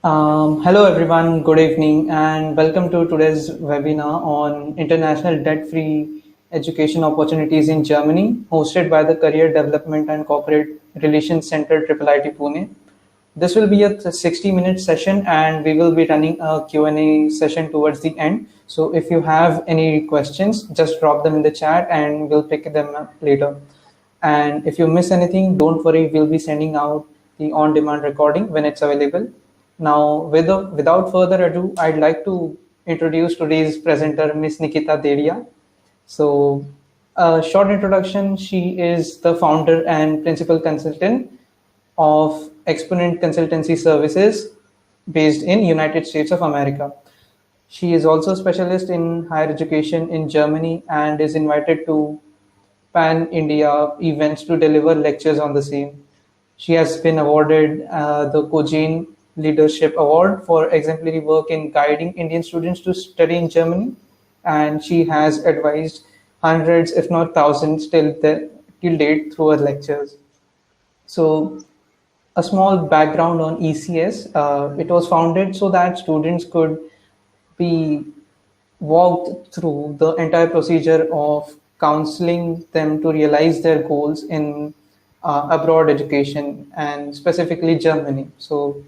Hello everyone, good evening, and welcome to today's webinar on international debt-free education opportunities in Germany, hosted by the Career Development and Corporate Relations Center IIIT Pune. This will be a 60-minute session, and we will be running a Q&A session towards the end. So if you have any questions, just drop them in the chat and we'll pick them up later. And if you miss anything, don't worry, we'll be sending out the on-demand recording when it's available. Now, without further ado, I'd like to introduce today's presenter, Miss Niketa Dedhia. So, a short introduction, she is the founder and principal consultant of Exponent Consultancy Services based in United States of America. She is also a specialist in higher education in Germany and is invited to pan-India events to deliver lectures on the same. She has been awarded the Cogene Leadership Award for exemplary work in guiding Indian students to study in Germany, and she has advised hundreds, if not thousands, till date through her lectures. So, a small background on ECS. It was founded so that students could be walked through the entire procedure of counseling them to realize their goals in abroad education and specifically Germany. So,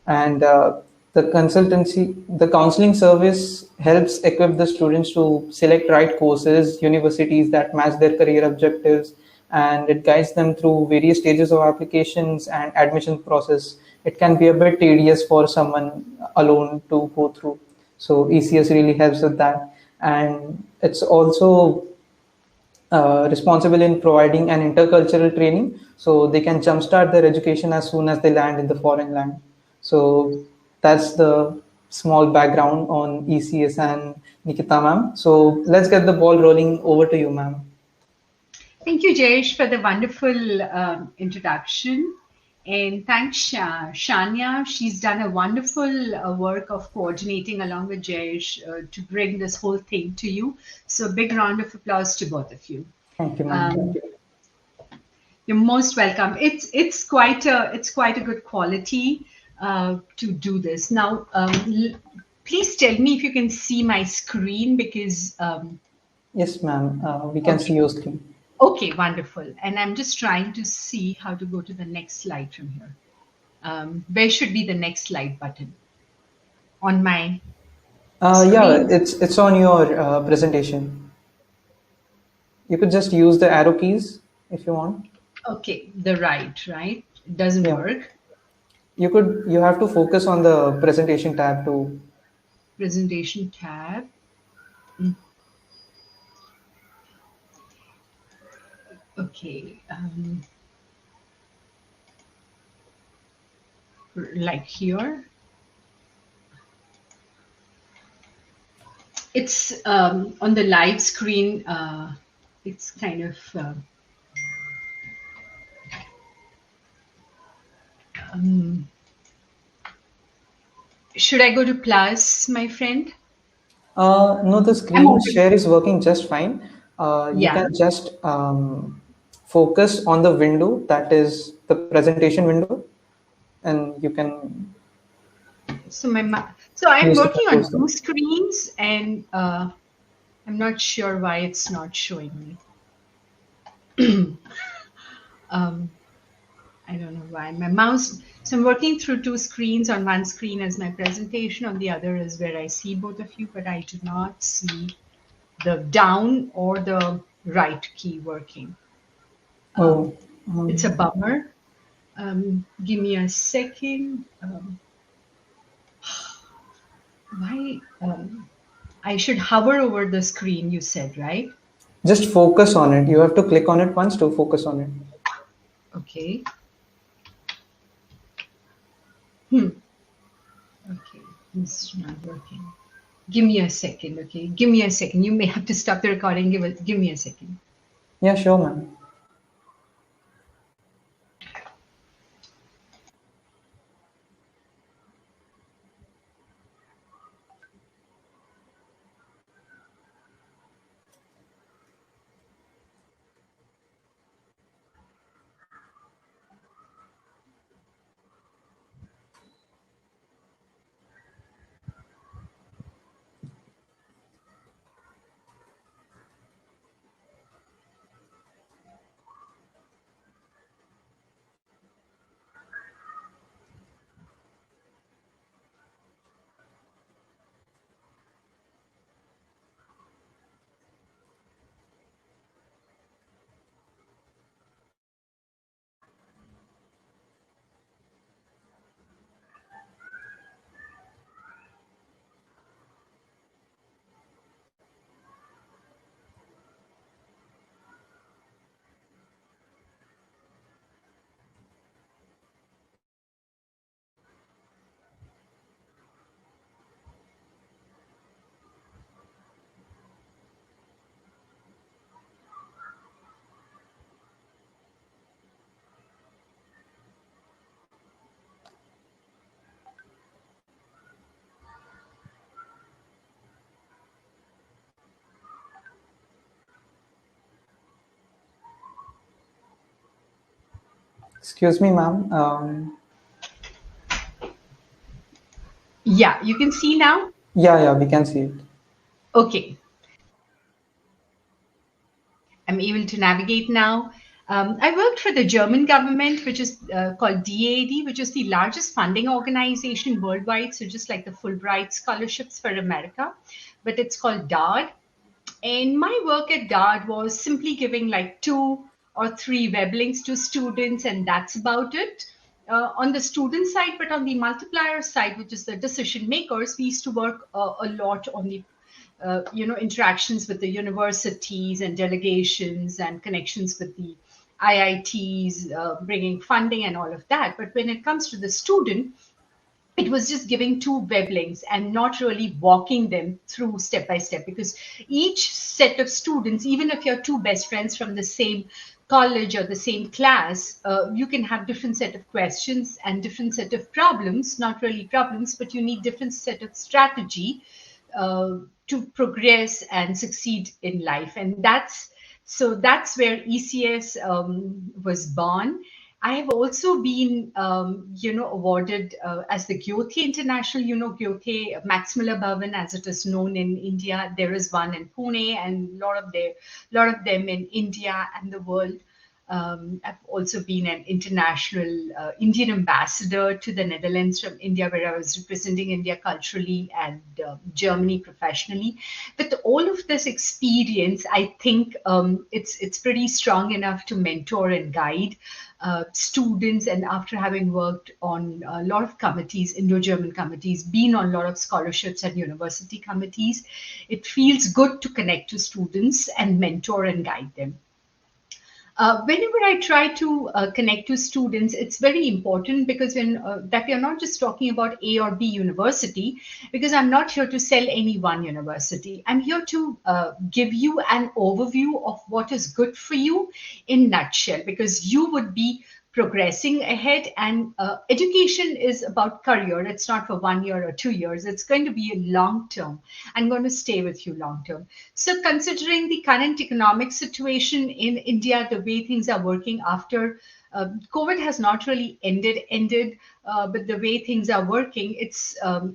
and the counseling service helps equip the students to select right courses, universities that match their career objectives, and it guides them through various stages of applications and admission process. It can be a bit tedious for someone alone to go through. So ECS really helps with that. And it's also responsible in providing an intercultural training so they can jumpstart their education as soon as they land in the foreign land. So that's the small background on ECS and Nikita ma'am. So let's get the ball rolling. Over to you, ma'am. Thank you, Jayesh, for the wonderful introduction. And thanks, Shania. She's done a wonderful work of coordinating along with Jayesh to bring this whole thing to you. So big round of applause to both of you. Thank you, ma'am. You're most welcome. It's quite a good quality to do this. Now, please tell me if you can see my screen because. Yes, ma'am. We can see your screen. Okay, wonderful. And I'm just trying to see how to go to the next slide from here. Where should be the next slide button? On my screen? Yeah, it's on your presentation. You could just use the arrow keys if you want. Okay, the right? It doesn't Yeah. work. You have to focus on the presentation tab too. Presentation tab. Okay. Like here. It's on the live screen. It's kind of should I go to plus, my friend? No, the screen share is working just fine. You Yeah. can just focus on the window that is the presentation window, and you can. So I'm use the working on cursor. two screens, and I'm not sure why it's not showing me. I don't know why my mouse. So I'm working through two screens. On one screen is my presentation, on the other is where I see both of you, but I do not see the down or the right key working. It's a bummer. Give me a second. Why? I should hover over the screen, you said, right? Just focus on it. You have to click on it once to focus on it. Okay. Okay, it's not working. Give me a second, okay? Give me a second. You may have to stop the recording. Give me a second. Yeah, sure, ma'am. Excuse me, ma'am. Yeah, you can see now. Yeah, we can see it. Okay, I'm able to navigate now. I worked for the German government, which is called DAAD, which is the largest funding organization worldwide. So just like the Fulbright scholarships for America, but it's called DARD. And my work at DARD was simply giving like 2 or 3 web links to students, and that's about it. On the student side, but on the multiplier side, which is the decision makers, we used to work a lot on the interactions with the universities and delegations and connections with the IITs, bringing funding and all of that. But when it comes to the student, it was just giving 2 web links and not really walking them through step by step, because each set of students, even if you're 2 best friends from the same college or the same class, you can have different set of questions and different set of problems, not really problems, but you need different set of strategy uh, to progress and succeed in life. And that's where ECS was born. I have also been, awarded as the Gyote International, Gyote Maximila Bhavan, as it is known in India. There is one in Pune, and lot of them in India and the world. I've also been an international Indian ambassador to the Netherlands from India, where I was representing India culturally, and Germany professionally. With all of this experience, I think it's pretty strong enough to mentor and guide students. And after having worked on a lot of committees, Indo-German committees, been on a lot of scholarships and university committees, it feels good to connect to students and mentor and guide them. Whenever I try to connect to students, it's very important, because when that we are not just talking about A or B university, because I'm not here to sell any one university. I'm here to give you an overview of what is good for you in nutshell, because you would be progressing ahead, and education is about career. It's not for 1 year or 2 years. It's going to be a long term and going to stay with you long term. So considering the current economic situation in India, the way things are working after COVID has not really ended, but the way things are working,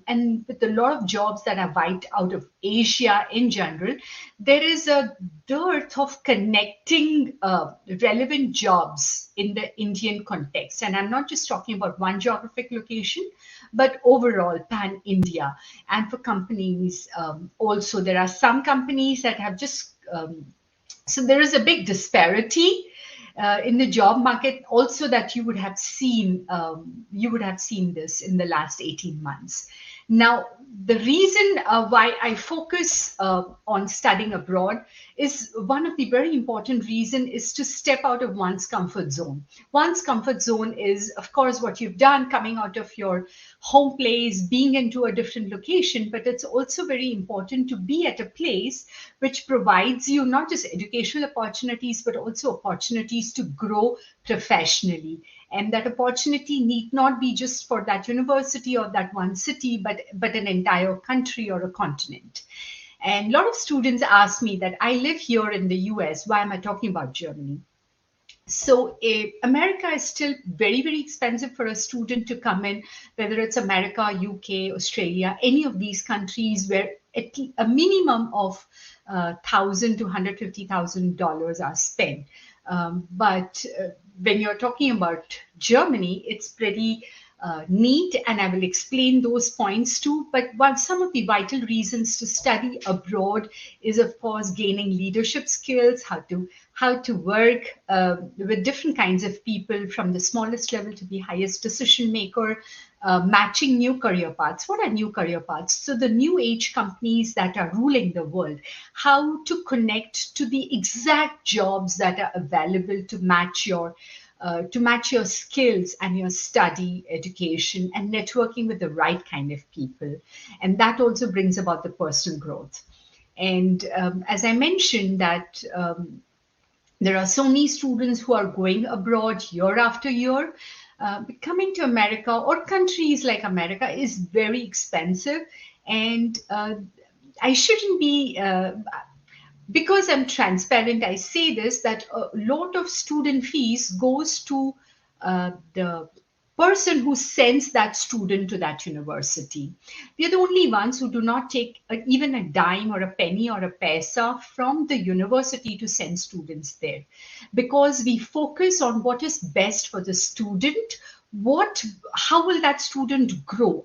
and with a lot of jobs that are wiped out of Asia in general, there is a dearth of connecting relevant jobs in the Indian context. And I'm not just talking about one geographic location, but overall pan India. And for companies, also, there are some companies that have just so there is a big disparity in the job market also, that you would have seen this in the last 18 months. Now, the reason why I focus on studying abroad is, one of the very important reason is to step out of one's comfort zone. One's comfort zone is, of course, what you've done, coming out of your home place, being into a different location, but it's also very important to be at a place which provides you not just educational opportunities, but also opportunities to grow professionally. And that opportunity need not be just for that university or that one city, but an entire country or a continent. And a lot of students ask me that I live here in the US, why am I talking about Germany? So America is still very, very expensive for a student to come in, whether it's America, UK, Australia, any of these countries, where a minimum of $1,000 to $150,000 are spent. But when you're talking about Germany, it's pretty neat, and I will explain those points too. But some of the vital reasons to study abroad is, of course, gaining leadership skills, how to work with different kinds of people, from the smallest level to the highest decision maker, matching new career paths. What are new career paths? So the new age companies that are ruling the world, how to connect to the exact jobs that are available to match your skills and your study, education, and networking with the right kind of people. And that also brings about the personal growth. And as I mentioned, that there are so many students who are going abroad year after year. Coming to America or countries like America is very expensive, and I shouldn't be. Because I'm transparent, I say this, that a lot of student fees goes to the person who sends that student to that university. We are the only ones who do not take even a dime or a penny or a paisa from the university to send students there, because we focus on what is best for the student. How will that student grow?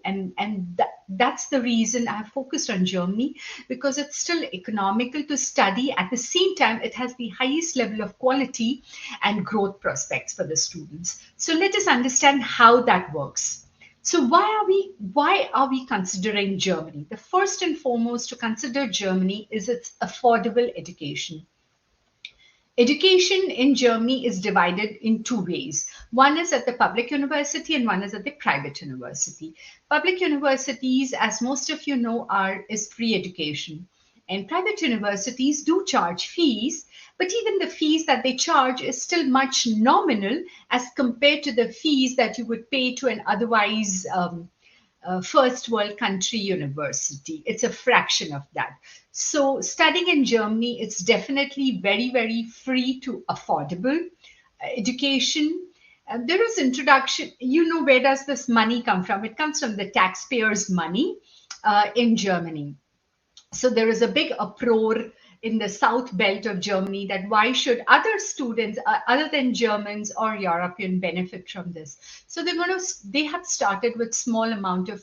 That's the reason I have focused on Germany, because it's still economical to study. At the same time, it has the highest level of quality and growth prospects for the students. So let us understand how that works. So why are we considering Germany? The first and foremost to consider Germany is its affordable education. Education in Germany is divided in two ways. One is at the public university and one is at the private university. Public universities, as most of you know, is free education. And private universities do charge fees, but even the fees that they charge is still much nominal as compared to the fees that you would pay to an otherwise first world country university. It's a fraction of that. So studying in Germany, it's definitely very, very free to affordable education. There is introduction, where does this money come from? It comes from the taxpayers' money in Germany. So there is a big uproar in the south belt of Germany that why should other students other than Germans or European benefit from this? So they have started with small amount of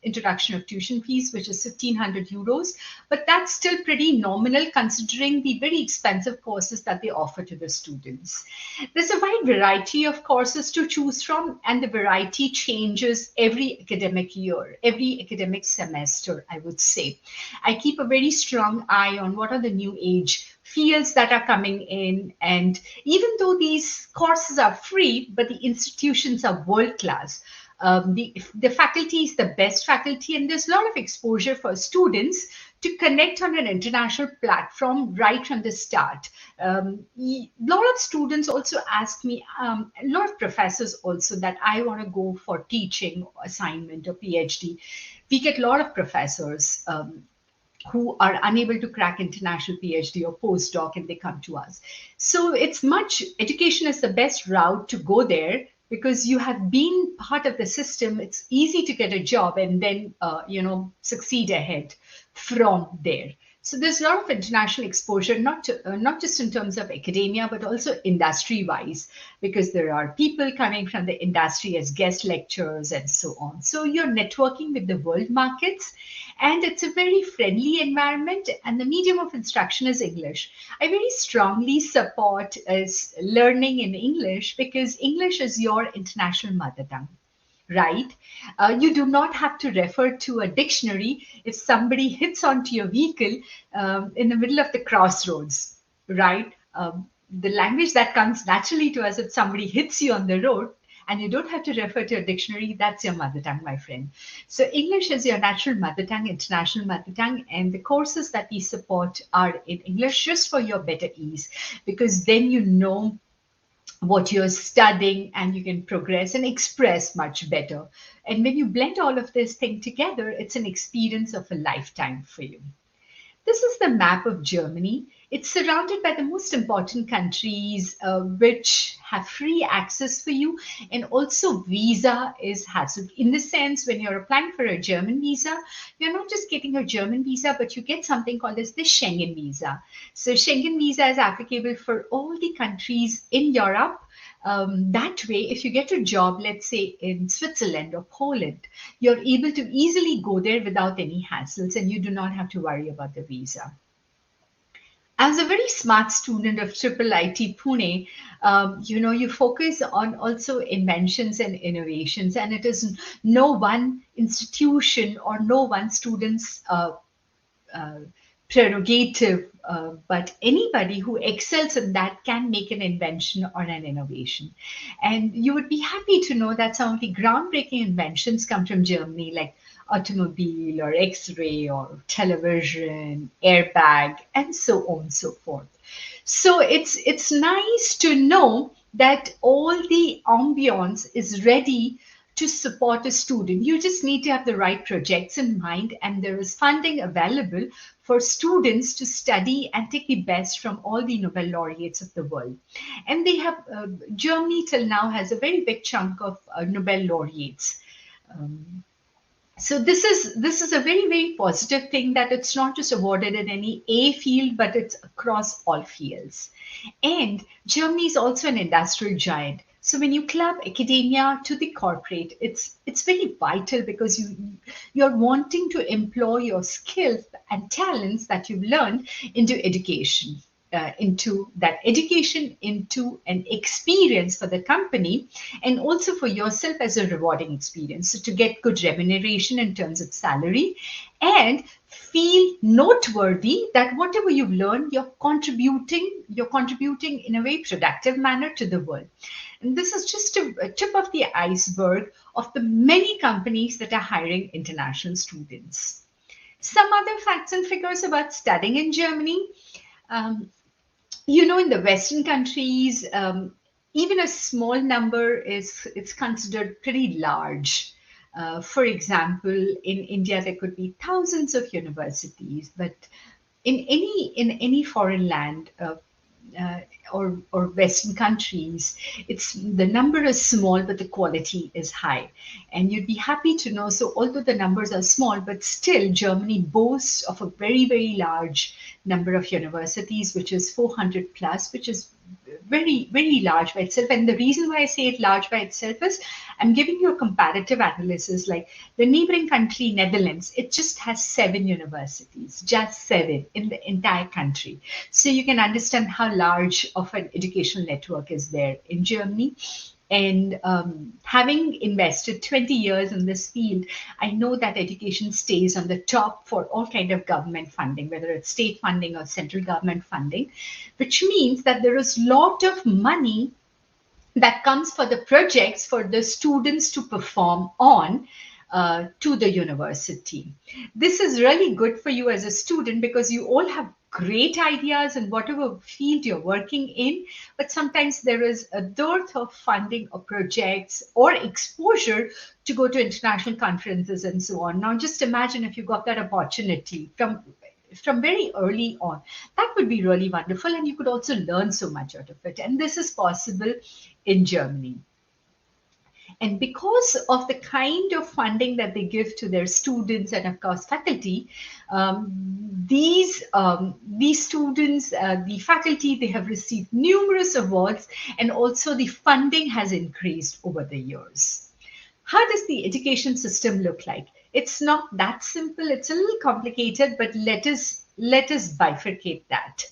introduction of tuition fees, which is 1,500 euros, but that's still pretty nominal considering the very expensive courses that they offer to the students. There's a wide variety of courses to choose from, and the variety changes every academic year, every academic semester, I would say. I keep a very strong eye on what are the new age fields that are coming in. And even though these courses are free, but the institutions are world class. The faculty is the best faculty, and there's a lot of exposure for students to connect on an international platform right from the start. A lot of students also ask me, a lot of professors also, that I want to go for teaching assignment or PhD. We get a lot of professors who are unable to crack international PhD or postdoc, and they come to us. So education is the best route to go there, because you have been part of the system. It's easy to get a job and then, succeed ahead from there. So there's a lot of international exposure, not just in terms of academia, but also industry-wise, because there are people coming from the industry as guest lecturers and so on. So you're networking with the world markets, and it's a very friendly environment, and the medium of instruction is English. I very strongly support learning in English, because English is your international mother tongue. Right? You do not have to refer to a dictionary if somebody hits onto your vehicle in the middle of the crossroads, right? The language that comes naturally to us if somebody hits you on the road, and you don't have to refer to a dictionary, that's your mother tongue, my friend. So English is your natural mother tongue, international mother tongue, and the courses that we support are in English just for your better ease, because then you know what you're studying and you can progress and express much better. And when you blend all of this thing together, it's an experience of a lifetime for you. This is the map of Germany. It's surrounded by the most important countries which have free access for you, and also visa is hassle. In the sense, when you're applying for a German visa, you're not just getting a German visa, but you get something called as the Schengen visa. So Schengen visa is applicable for all the countries in Europe. That way, if you get a job, let's say in Switzerland or Poland, you're able to easily go there without any hassles, and you do not have to worry about the visa. I was a very smart student of IIIT Pune. You focus on also inventions and innovations, and it is no one institution or no one student's prerogative, but anybody who excels in that can make an invention or an innovation. And you would be happy to know that some of the groundbreaking inventions come from Germany, like automobile or X-ray or television, airbag, and so on and so forth. So it's nice to know that all the ambience is ready to support a student. You just need to have the right projects in mind, and there is funding available for students to study and take the best from all the Nobel laureates of the world. And they have, Germany till now has a very big chunk of Nobel laureates. So this is a very, very positive thing, that it's not just awarded in any A field, but it's across all fields. And Germany is also an industrial giant. So when you club academia to the corporate, it's very vital, because you're wanting to employ your skills and talents that you've learned into education. Into that education, into an experience for the company, and also for yourself as a rewarding experience. So to get good remuneration in terms of salary, and feel noteworthy that whatever you've learned, you're contributing in a very productive manner to the world. And this is just a tip of the iceberg of the many companies that are hiring international students. Some other facts and figures about studying in Germany. In the Western countries, even a small number it's considered pretty large. For example, in India, there could be thousands of universities, but in any foreign land, or Western countries, it's the number is small, but the quality is high. And you'd be happy to know. So although the numbers are small, but still Germany boasts of a very, very large number of universities, which is 400 plus, which is very, very large by itself. And the reason why I say it large by itself is I'm giving you a comparative analysis. Like the neighboring country, Netherlands, it just has 7 universities, just 7 in the entire country. So you can understand how large of an educational network is there in Germany. And having invested 20 years in this field, I know that education stays on the top for all kind of government funding, whether it's state funding or central government funding, which means that there is a lot of money that comes for the projects for the students to perform on to the university. This is really good for you as a student, because you all have great ideas in whatever field you're working in, but sometimes there is a dearth of funding or projects or exposure to go to international conferences and so on. Now, just imagine if you got that opportunity from very early on. That would be really wonderful, and you could also learn so much out of it. And this is possible in Germany. And because of the kind of funding that they give to their students and, of course, faculty, these students, the faculty, they have received numerous awards, and also the funding has increased over the years. How does the education system look like? It's not that simple. It's a little complicated, but let us bifurcate that.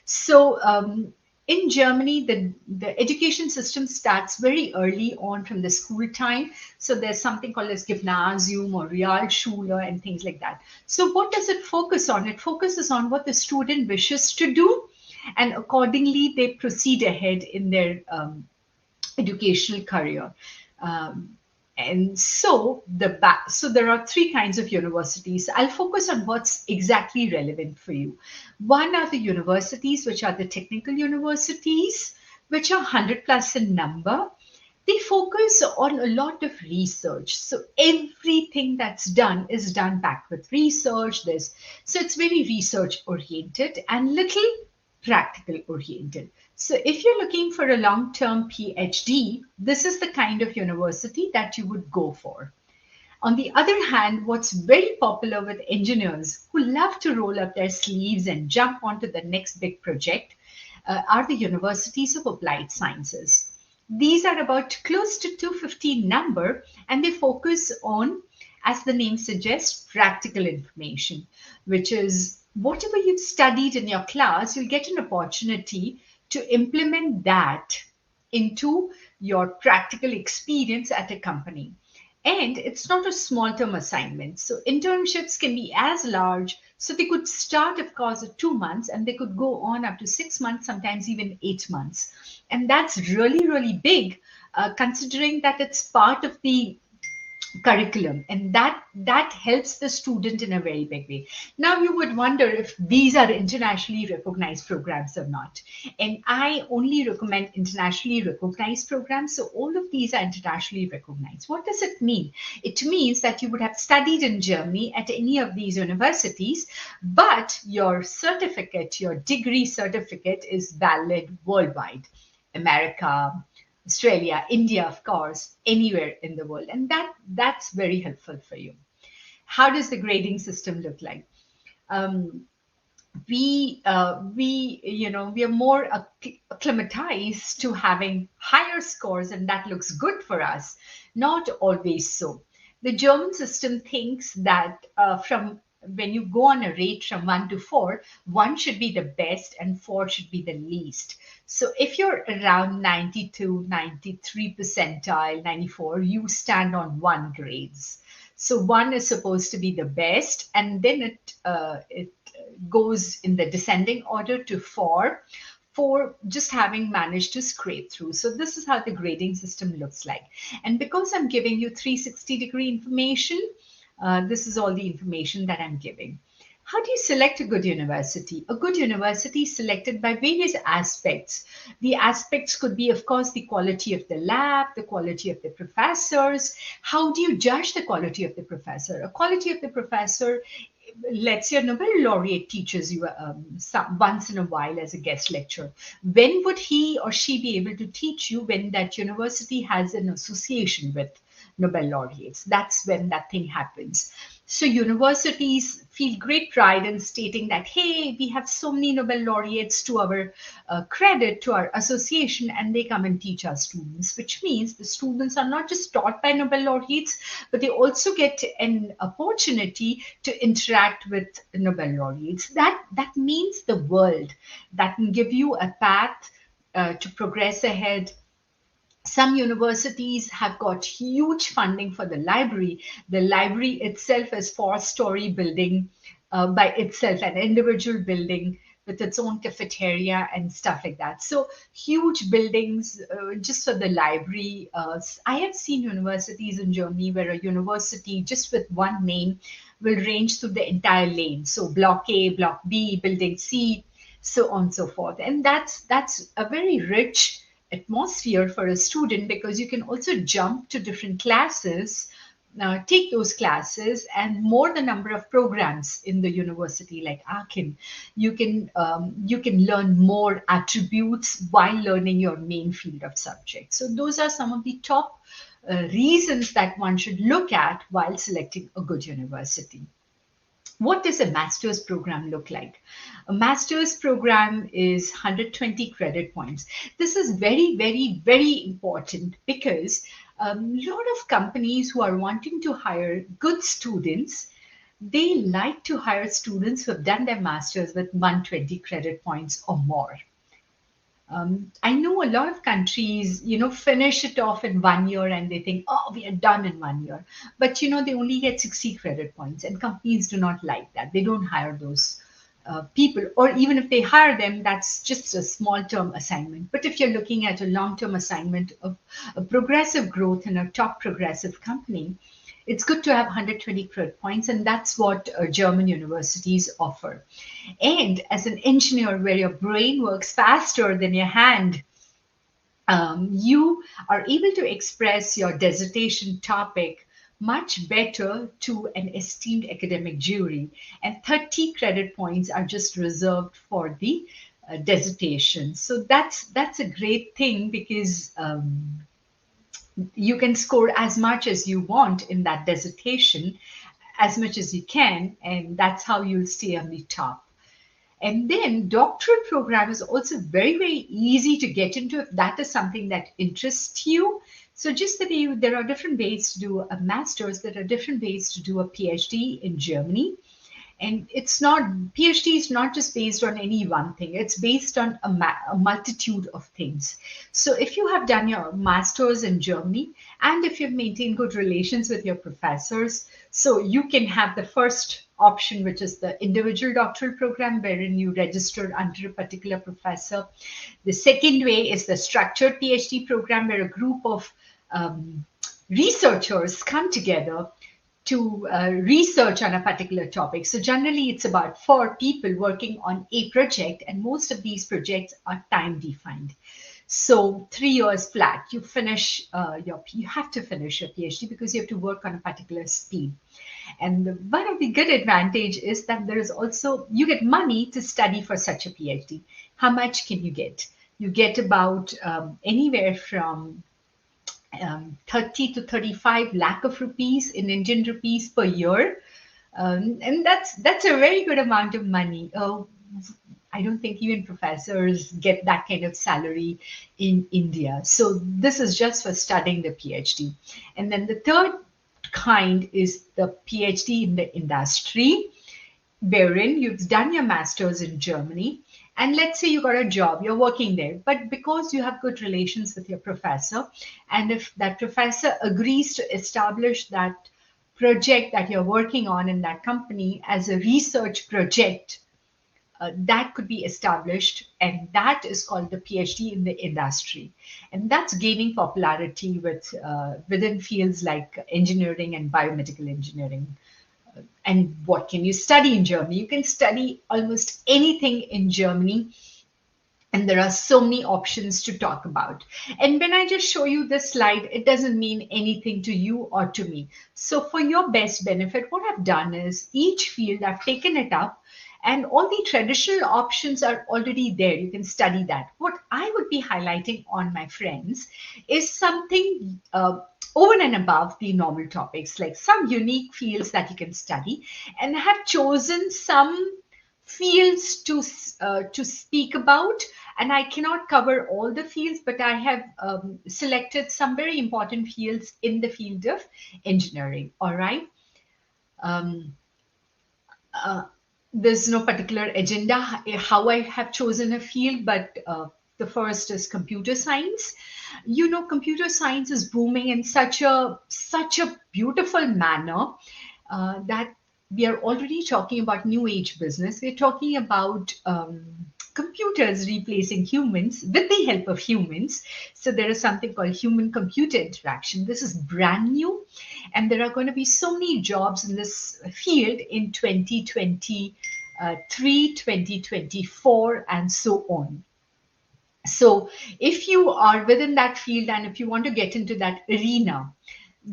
So in Germany, the education system starts very early on from the school time. So there's something called as Gymnasium or Realschule and things like that. So what does it focus on? It focuses on what the student wishes to do, and accordingly they proceed ahead in their educational career. And so there are 3 kinds of universities. I'll focus on what's exactly relevant for you. One are the universities, which are the technical universities, which are 100 plus in number. They focus on a lot of research. So everything that's done is done back with research. So it's very research oriented and little practical oriented. So if you're looking for a long-term PhD, this is the kind of university that you would go for. On the other hand, what's very popular with engineers who love to roll up their sleeves and jump onto the next big project are the universities of applied sciences. These are about close to 250 number, and they focus on, as the name suggests, practical information, which is whatever you've studied in your class, you'll get an opportunity to implement that into your practical experience at a company. And it's not a small term assignment. So internships can be as large. So they could start, of course, at 2 months, and they could go on up to 6 months, sometimes even 8 months. And that's really, really big, considering that it's part of the curriculum, and that helps the student in a very big way. Now you would wonder if these are internationally recognized programs or not, and I only recommend internationally recognized programs. So all of these are internationally recognized. What does it mean? It means that you would have studied in Germany at any of these universities, but your certificate, your degree certificate, is valid worldwide. America, Australia, India, of course, anywhere in the world. And that's very helpful for you. How does the grading system look like? Um, we are more acclimatized to having higher scores, and that looks good for us. Not always so. The German system thinks that from when you go on a rate from 1 to 4, 1 should be the best and 4 should be the least. So if you're around 92, 93 percentile, 94, you stand on 1 grades. So 1 is supposed to be the best, and then it goes in the descending order to 4 for just having managed to scrape through. So this is how the grading system looks like. And because I'm giving you 360-degree information, this is all the information that I'm giving. How do you select a good university? A good university is selected by various aspects. The aspects could be, of course, the quality of the lab, the quality of the professors. How do you judge the quality of the professor? A quality of the professor, let's say a Nobel laureate teaches you once in a while as a guest lecturer. When would he or she be able to teach you? When that university has an association with Nobel laureates. That's when that thing happens. So universities feel great pride in stating that, hey, we have so many Nobel laureates to our credit, to our association, and they come and teach our students, which means the students are not just taught by Nobel laureates, but they also get an opportunity to interact with Nobel laureates. That means the world. That can give you a path to progress ahead. Some universities have got huge funding for the library. The library itself is 4-story building by itself, an individual building with its own cafeteria and stuff like that. So huge buildings just for the library. I have seen universities in Germany where a university just with one name will range through the entire lane. So block A, block B, building C, so on and so forth. And that's a very rich atmosphere for a student, because you can also jump to different classes, take those classes, and more the number of programs in the university like Aachen, you can learn more attributes while learning your main field of subject. So those are some of the top reasons that one should look at while selecting a good university. What does a master's program look like? A master's program is 120 credit points. This is very, very, very important because a lot of companies who are wanting to hire good students, they like to hire students who have done their master's with 120 credit points or more. I know a lot of countries, finish it off in 1 year and they think, oh, we are done in 1 year. But, they only get 60 credit points, and companies do not like that. They don't hire those people, or even if they hire them, that's just a small term assignment. But if you're looking at a long-term assignment of a progressive growth in a top progressive company, it's good to have 120 credit points, and that's what German universities offer. And as an engineer, where your brain works faster than your hand, you are able to express your dissertation topic much better to an esteemed academic jury. And 30 credit points are just reserved for the dissertation. So that's a great thing, because you can score as much as you want in that dissertation, as much as you can, and that's how you'll stay on the top. And then doctoral program is also very, very easy to get into if that is something that interests you. So just that there are different ways to do a master's, there are different ways to do a PhD in Germany. And PhD is not just based on any one thing. It's based on a multitude of things. So if you have done your master's in Germany, and if you've maintained good relations with your professors, so you can have the first option, which is the individual doctoral program, wherein you register under a particular professor. The second way is the structured PhD program, where a group of researchers come together to research on a particular topic. So generally it's about 4 people working on a project, and most of these projects are time defined. So 3 years flat, you have to finish your PhD because you have to work on a particular speed. And one of the good advantage is that there is also, you get money to study for such a PhD. How much can you get? You get about anywhere from 30 to 35 lakh of rupees in Indian rupees per year. And that's a very good amount of money. I don't think even professors get that kind of salary in India. So this is just for studying the PhD. And then the third kind is the PhD in the industry, wherein you've done your master's in Germany. And let's say you got a job, you're working there, but because you have good relations with your professor, and if that professor agrees to establish that project that you're working on in that company as a research project, that could be established, and that is called the PhD in the industry. And that's gaining popularity within fields like engineering and biomedical engineering. And what can you study in Germany? You can study almost anything in Germany. And there are so many options to talk about. And when I just show you this slide, it doesn't mean anything to you or to me. So for your best benefit, what I've done is each field, I've taken it up, and all the traditional options are already there. You can study that. What I would be highlighting on, my friends, is something over and above the normal topics, like some unique fields that you can study, and I have chosen some fields to speak about. And I cannot cover all the fields, but I have selected some very important fields in the field of engineering. All right. Um, uh, there's no particular agenda how I have chosen a field, but the first is computer science. You know, computer science is booming in such a beautiful manner that we are already talking about new age business. We're talking about computers replacing humans with the help of humans. So there is something called human computer interaction. This is brand new, and there are going to be so many jobs in this field in 2023, 2024, and so on. So if you are within that field and if you want to get into that arena,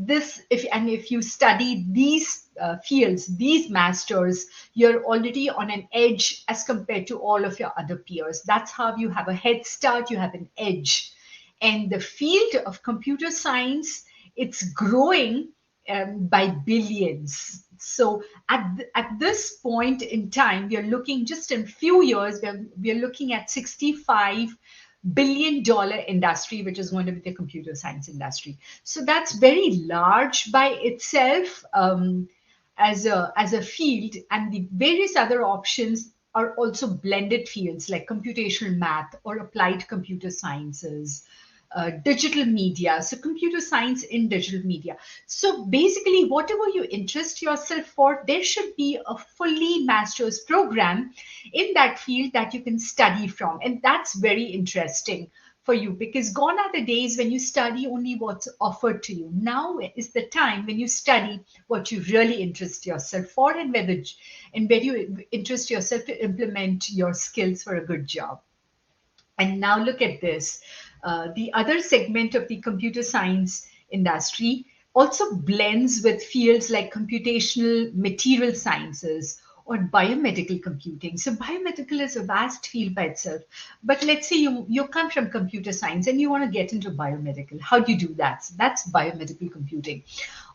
if you study these fields, these masters, you're already on an edge as compared to all of your other peers. That's how you have a head start, you have an edge. And the field of computer science, it's growing by billions. So at this point in time, we are looking just in few years, we are looking at $65 billion industry, which is going to be the computer science industry. So that's very large by itself as a field, and the various other options are also blended fields like computational math or applied computer sciences, digital media, so computer science in digital media. So basically, whatever you interest yourself for, there should be a fully master's program in that field that you can study from. And that's very interesting for you, because gone are the days when you study only what's offered to you. Now is the time when you study what you really interest yourself for, and where you interest yourself to implement your skills for a good job. And now look at this. The other segment of the computer science industry also blends with fields like computational material sciences or biomedical computing. So biomedical is a vast field by itself. But let's say you come from computer science and you want to get into biomedical. How do you do that? So that's biomedical computing,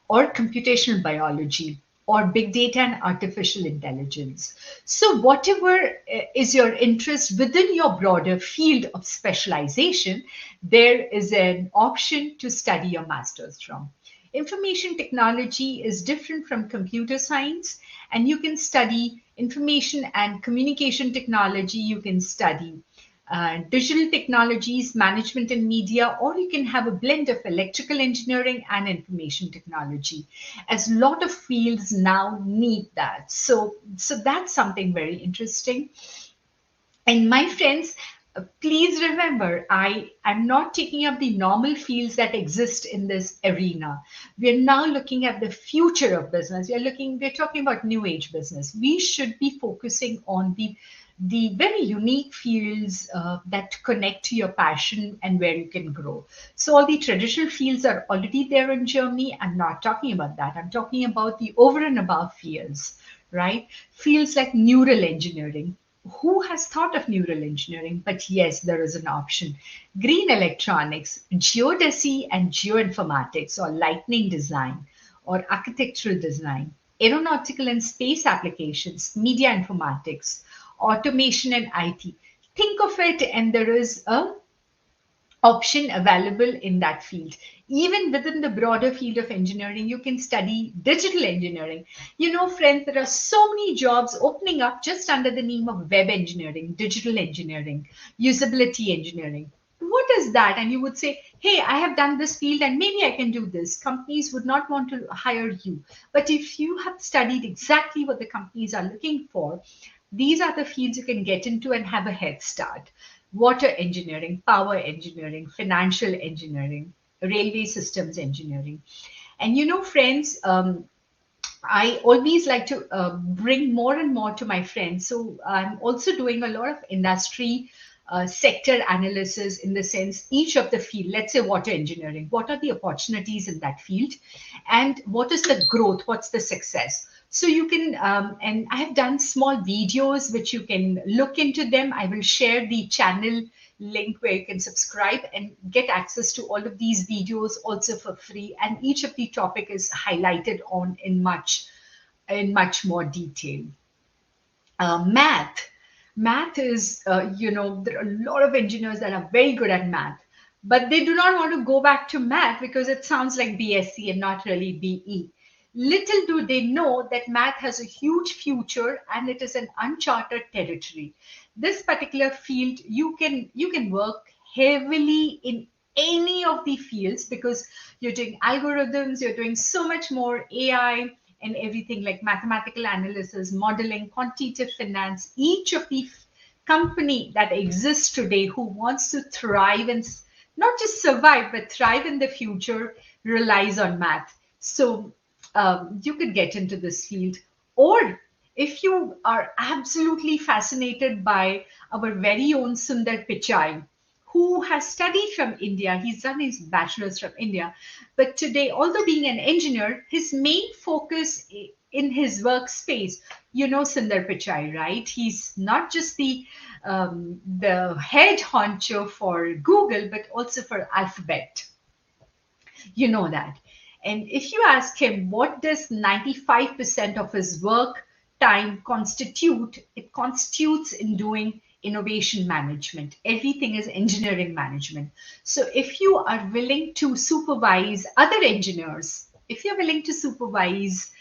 or computational biology, or big data and artificial intelligence. So whatever is your interest within your broader field of specialization, there is an option to study your master's from. Information technology is different from computer science, and you can study information and communication technology. You can study digital technologies, management and media, or you can have a blend of electrical engineering and information technology, as a lot of fields now need that. So that's something very interesting. And my friends, Please remember, I'm not taking up the normal fields that exist in this arena. We're now looking at the future of business. We're talking about new age business. We should be focusing on the very unique fields that connect to your passion and where you can grow. So all the traditional fields are already there in Germany. I'm not talking about that. I'm talking about the over and above fields, right? Fields like neural engineering. Who has thought of neural engineering? But yes, there is an option. Green electronics, geodesy and geoinformatics, or lightning design, or architectural design, aeronautical and space applications, media informatics, automation and IT. Think of it, and there is a option available in that field. Even within the broader field of engineering, you can study digital engineering. You know, friends, there are so many jobs opening up just under the name of web engineering, digital engineering, usability engineering. What is that? And you would say, hey, I have done this field and maybe I can do this. Companies would not want to hire you. But if you have studied exactly what the companies are looking for, these are the fields you can get into and have a head start. Water engineering, power engineering, financial engineering, railway systems engineering. And you know, friends, I always like to bring more and more to my friends. So I'm also doing a lot of industry sector analysis, in the sense each of the field, let's say water engineering, what are the opportunities in that field, and what is the growth, what's the success. So you can, and I have done small videos which you can look into them. I will share the channel link where you can subscribe and get access to all of these videos also for free. And each of the topic is highlighted on in much more detail. Math is, there are a lot of engineers that are very good at math, but they do not want to go back to math because it sounds like BSc and not really BE. Little do they know that math has a huge future and it is an uncharted territory. This particular field, you can work heavily in any of the fields because you're doing algorithms, you're doing so much more AI and everything like mathematical analysis, modeling, quantitative finance. Each of the company that exists today who wants to thrive and not just survive but thrive in the future relies on math. So you could get into this field. Or if you are absolutely fascinated by our very own Sundar Pichai, who has studied from India, he's done his bachelor's from India, but today, although being an engineer, his main focus in his workspace, you know Sundar Pichai, right? He's not just the head honcho for Google, but also for Alphabet. You know that. And if you ask him what does 95% of his work time constitute, it constitutes in doing innovation management. Everything is engineering management. So if you are willing to supervise other engineers, if you're willing to supervise,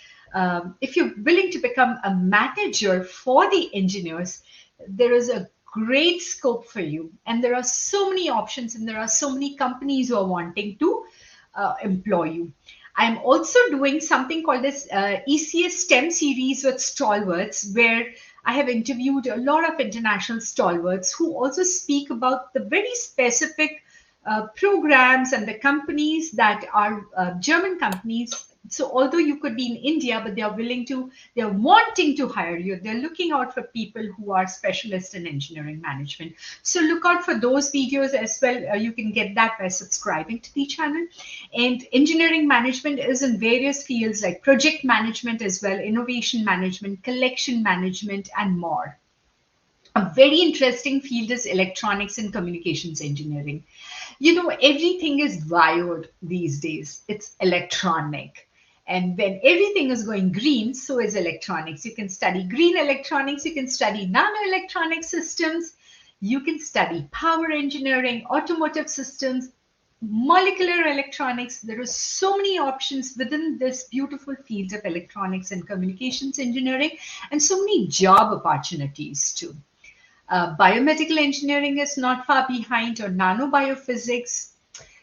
if you're willing to become a manager for the engineers, there is a great scope for you. And there are so many options and there are so many companies who are wanting to employ you. I'm also doing something called this ECS STEM series with stalwarts, where I have interviewed a lot of international stalwarts who also speak about the very specific programs and the companies that are German companies. So although you could be in India, but they're wanting to hire you. They're looking out for people who are specialists in engineering management. So look out for those videos as well. You can get that by subscribing to the channel. And engineering management is in various fields like project management as well, innovation management, collection management, and more. A very interesting field is electronics and communications engineering. You know, everything is wired these days. It's electronic. And when everything is going green, so is electronics. You can study green electronics, you can study nanoelectronic systems, you can study power engineering, automotive systems, molecular electronics. There are so many options within this beautiful field of electronics and communications engineering, and so many job opportunities too. Biomedical engineering is not far behind, or nanobiophysics.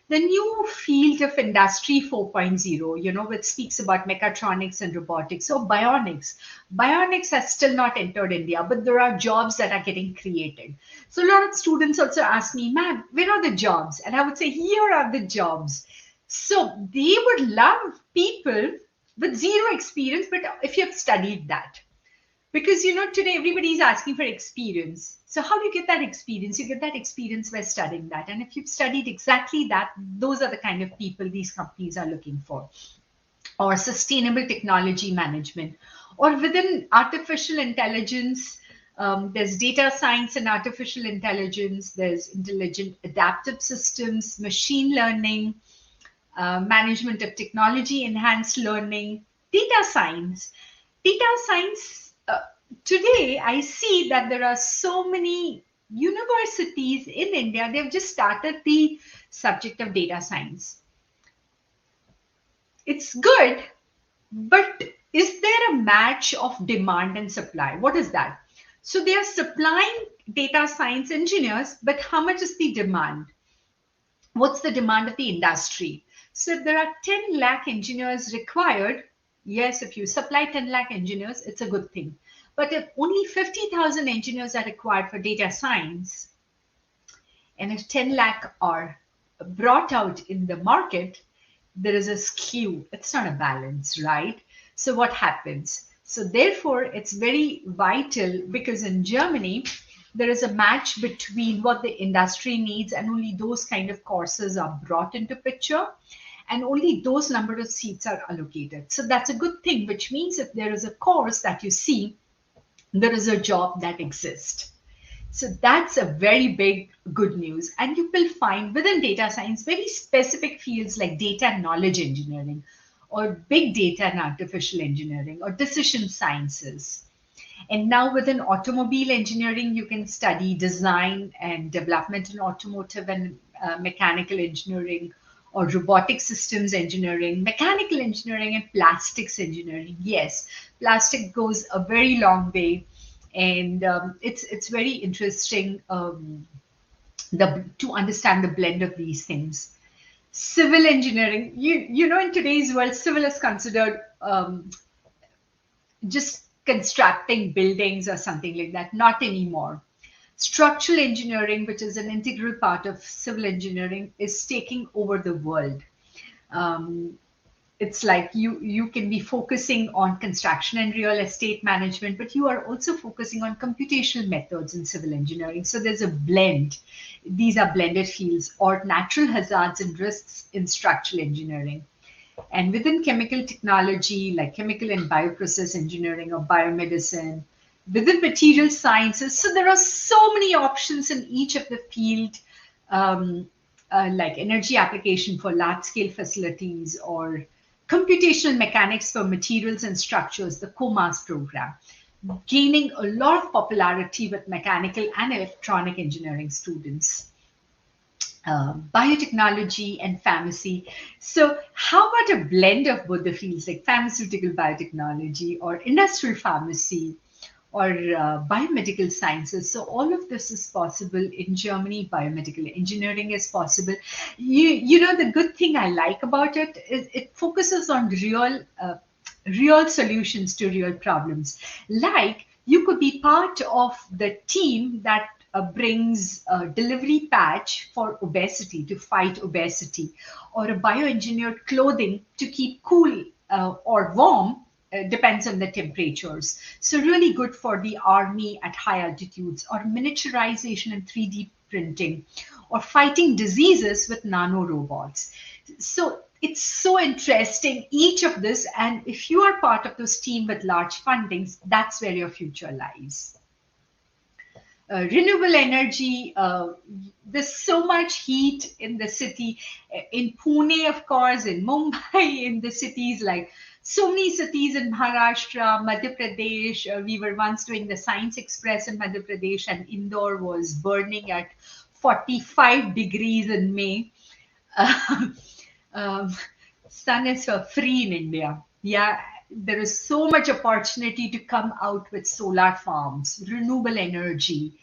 the new field of Industry 4.0, which speaks about mechatronics and robotics or bionics. Bionics has still not entered India, but there are jobs that are getting created. So a lot of students also ask me, ma'am, where are the jobs? And I would say, here are the jobs. So they would love people with zero experience, but if you have studied that. Because today everybody is asking for experience. So how do you get that experience? You get that experience by studying that. And if you've studied exactly that, those are the kind of people these companies are looking for. Or sustainable technology management. Or within artificial intelligence, there's data science and artificial intelligence, there's intelligent adaptive systems, machine learning, management of technology, enhanced learning, data science. Data science, today I see that there are so many universities in India, they've just started the subject of data science. It's good, but is there a match of demand and supply? What is that? So they are supplying data science engineers, but how much is the demand? What's the demand of the industry? So if there are 10 lakh engineers required, yes, if you supply 10 lakh engineers, it's a good thing. But if only 50,000 engineers are required for data science, and if 10 lakh are brought out in the market, there is a skew. It's not a balance, right? So what happens? So therefore, it's very vital, because in Germany, there is a match between what the industry needs, and only those kind of courses are brought into picture, and only those number of seats are allocated. So that's a good thing, which means if there is a course that you see, there is a job that exists. So that's a very big good news. And you will find within data science very specific fields like data and knowledge engineering, or big data and artificial engineering, or decision sciences. And now within automobile engineering, you can study design and development in automotive and mechanical engineering, or robotic systems engineering, mechanical engineering, and plastics engineering. Yes, plastic goes a very long way, and it's very interesting to understand the blend of these things. Civil engineering, in today's world, civil is considered just constructing buildings or something like that. Not anymore. Structural engineering, which is an integral part of civil engineering, is taking over the world. It's like you can be focusing on construction and real estate management, but you are also focusing on computational methods in civil engineering. So there's a blend. These are blended fields, or natural hazards and risks in structural engineering. And within chemical technology, like chemical and bioprocess engineering or biomedicine, within material sciences. So there are so many options in each of the field, like energy application for large scale facilities, or computational mechanics for materials and structures, the COMAS program, gaining a lot of popularity with mechanical and electronic engineering students. Biotechnology and pharmacy. So how about a blend of both the fields, like pharmaceutical biotechnology, or industrial pharmacy, or biomedical sciences? So all of this is possible in Germany. Biomedical engineering is possible. The good thing I like about it is it focuses on real solutions to real problems. Like you could be part of the team that brings a delivery patch for obesity, to fight obesity, or a bioengineered clothing to keep cool or warm, depends on the temperatures. So really good for the army at high altitudes, or miniaturization and 3D printing, or fighting diseases with nanorobots. So it's so interesting, each of this. And if you are part of this team with large fundings, that's where your future lies. Renewable energy, there's so much heat in the city, in Pune, of course, in Mumbai, in the cities, like so many cities in Maharashtra, Madhya Pradesh. We were once doing the Science Express in Madhya Pradesh, and Indore was burning at 45 degrees in May. Sun is for free in India. Yeah, there is so much opportunity to come out with solar farms, renewable energy.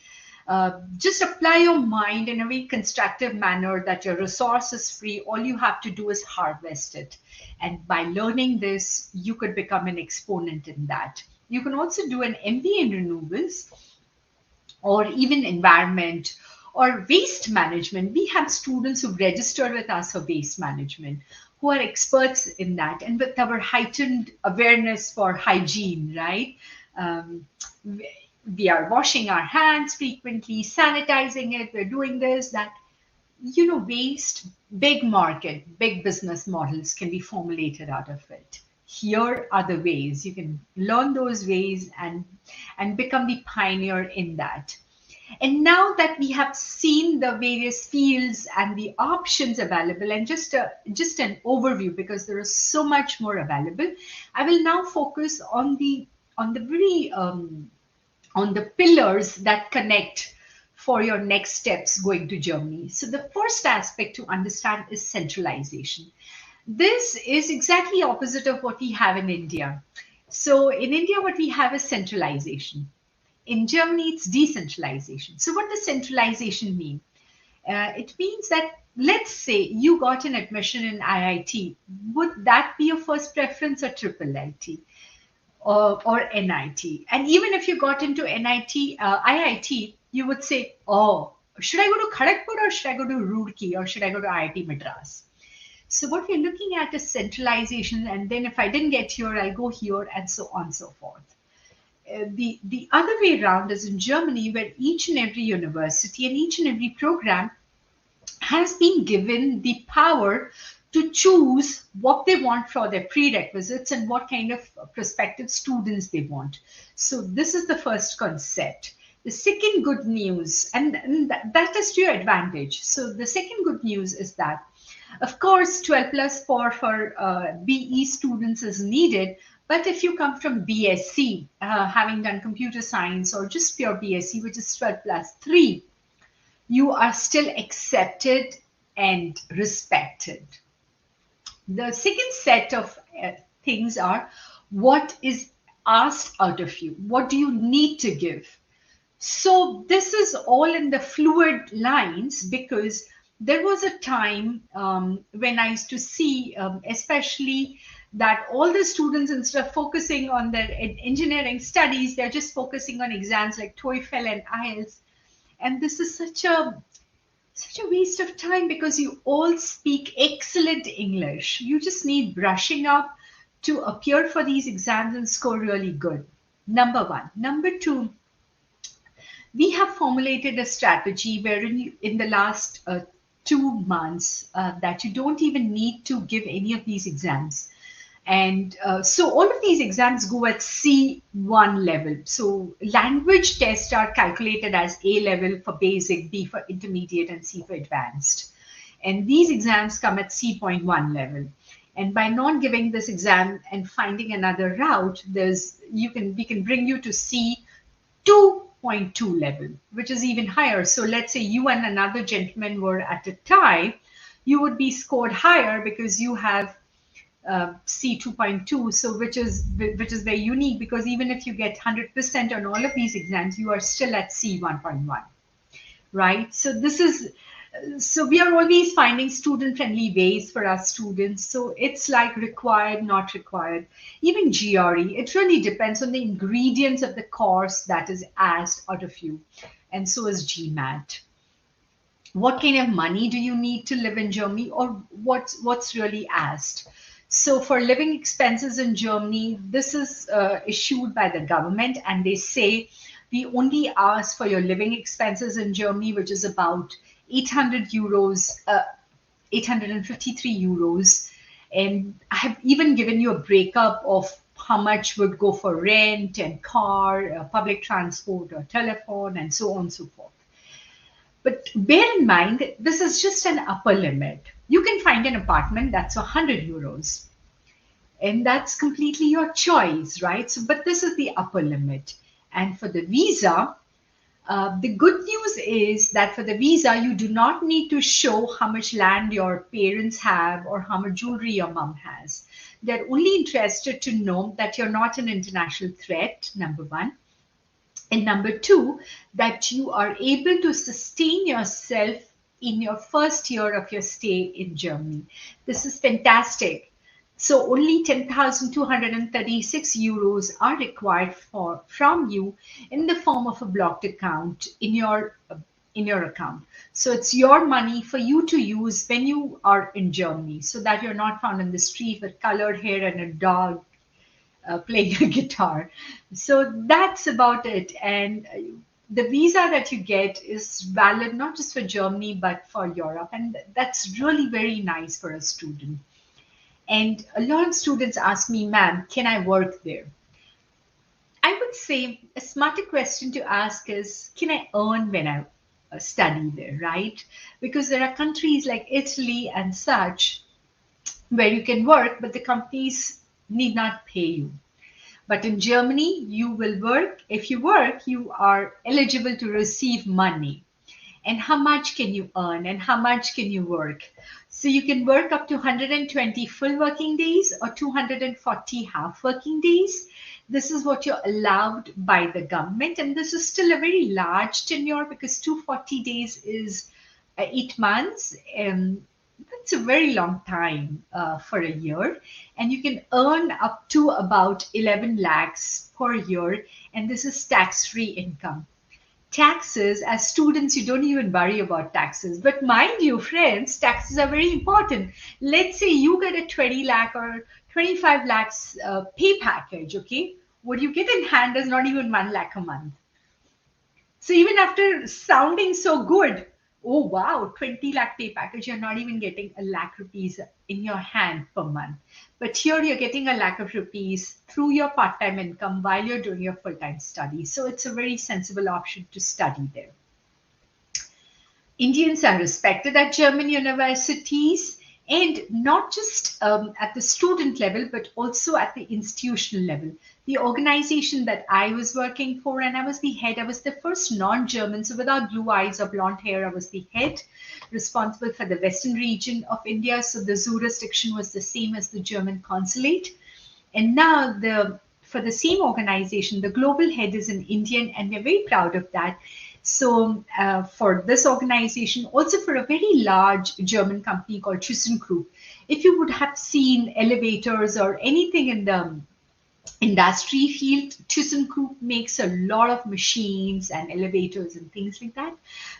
Just apply your mind in a very constructive manner that your resource is free. All you have to do is harvest it. And by learning this, you could become an exponent in that. You can also do an MBA in renewables or even environment or waste management. We have students who register with us for waste management who are experts in that, and with our heightened awareness for hygiene, right? Um, we are washing our hands frequently, sanitizing it, we're doing this, that, waste, big market, big business models can be formulated out of it. Here are the ways you can learn those ways and become the pioneer in that. And now that we have seen the various fields and the options available, and just an overview, because there is so much more available, I will now focus on the very on the pillars that connect for your next steps going to Germany. So the first aspect to understand is centralization. This is exactly opposite of what we have in India. So in India, what we have is centralization. In Germany, it's decentralization. So what does centralization mean? It means that, let's say you got an admission in IIT. Would that be your first preference, or triple IT, or NIT? And even if you got into IIT, you would say, oh, should I go to Kharagpur, or should I go to Roorkee, or should I go to IIT Madras? So what we're looking at is centralization. And then if I didn't get here, I'll go here, and so on and so forth. The other way around is in Germany, where each and every university and each and every program has been given the power to choose what they want for their prerequisites and what kind of prospective students they want. So this is the first concept. The second good news, and that is to your advantage. So the second good news is that, of course, 12 plus 4 for BE students is needed. But if you come from BSc, having done computer science, or just pure BSc, which is 12 plus 3, you are still accepted and respected. The second set of things are what is asked out of you. What do you need to give? So this is all in the fluid lines, because there was a time when I used to see, especially, that all the students, instead of focusing on their engineering studies, they're just focusing on exams like TOEFL and IELTS. And this is such a waste of time, because you all speak excellent English. You just need brushing up to appear for these exams and score really good. Number one. Number two, we have formulated a strategy wherein in the last 2 months that you don't even need to give any of these exams. And so all of these exams go at C1 level. So language tests are calculated as A level for basic, B for intermediate, and C for advanced. And these exams come at C.1 level. And by not giving this exam and finding another route, we can bring you to C2.2 level, which is even higher. So let's say you and another gentleman were at a tie, you would be scored higher because you have C2.2, so which is very unique, because even if you get 100% on all of these exams, you are still at C1.1, right? So we are always finding student-friendly ways for our students. So it's like required, not required. Even GRE, it really depends on the ingredients of the course that is asked out of you, and so is GMAT. What kind of money do you need to live in Germany, or what's really asked? So for living expenses in Germany, this is issued by the government, and they say we only ask for your living expenses in Germany, which is about 800 euros, 853 euros. And I have even given you a breakup of how much would go for rent and car, public transport, or telephone, and so on and so forth. But bear in mind, this is just an upper limit. You can find an apartment that's 100 euros. And that's completely your choice, right? So, but this is the upper limit. And for the visa, the good news is that for the visa, you do not need to show how much land your parents have or how much jewelry your mom has. They're only interested to know that you're not an international threat, number one. And number two, that you are able to sustain yourself in your first year of your stay in Germany. This is fantastic. So only 10,236 euros are required from you in the form of a blocked account in your account. So it's your money for you to use when you are in Germany, so that you're not found in the street with colored hair and a dog playing a guitar. So that's about it. And the visa that you get is valid not just for Germany but for Europe, and that's really very nice for a student. And a lot of students ask me, ma'am, can I work there? I would say a smarter question to ask is, can I earn when I study there, right? Because there are countries like Italy and such where you can work, but the companies need not pay you. But in Germany, you will work. If you work, you are eligible to receive money. And how much can you earn and how much can you work? So you can work up to 120 full working days or 240 half working days. This is what you're allowed by the government. And this is still a very large tenure, because 240 days is 8 months. That's a very long time for a year. And you can earn up to about 11 lakhs per year. And this is tax-free income. Taxes, as students, you don't even worry about taxes. But mind you, friends, taxes are very important. Let's say you get a 20 lakh or 25 lakhs pay package, okay? What you get in hand is not even 1 lakh a month. So even after sounding so good, oh wow, 20 lakh pay package, you're not even getting a lakh rupees in your hand per month. But here you're getting a lakh of rupees through your part-time income while you're doing your full-time study. So it's a very sensible option to study there. Indians are respected at German universities, and not just at the student level, but also at the institutional level. The organization that I was working for, and I was the head, I was the first non-German, so without blue eyes or blonde hair, I was the head responsible for the western region of India. So the jurisdiction was the same as the German consulate. And now for the same organization, the global head is an Indian, and we're very proud of that. So for this organization, also for a very large German company called ThyssenKrupp, if you would have seen elevators or anything in the industry field, ThyssenKrupp makes a lot of machines and elevators and things like that.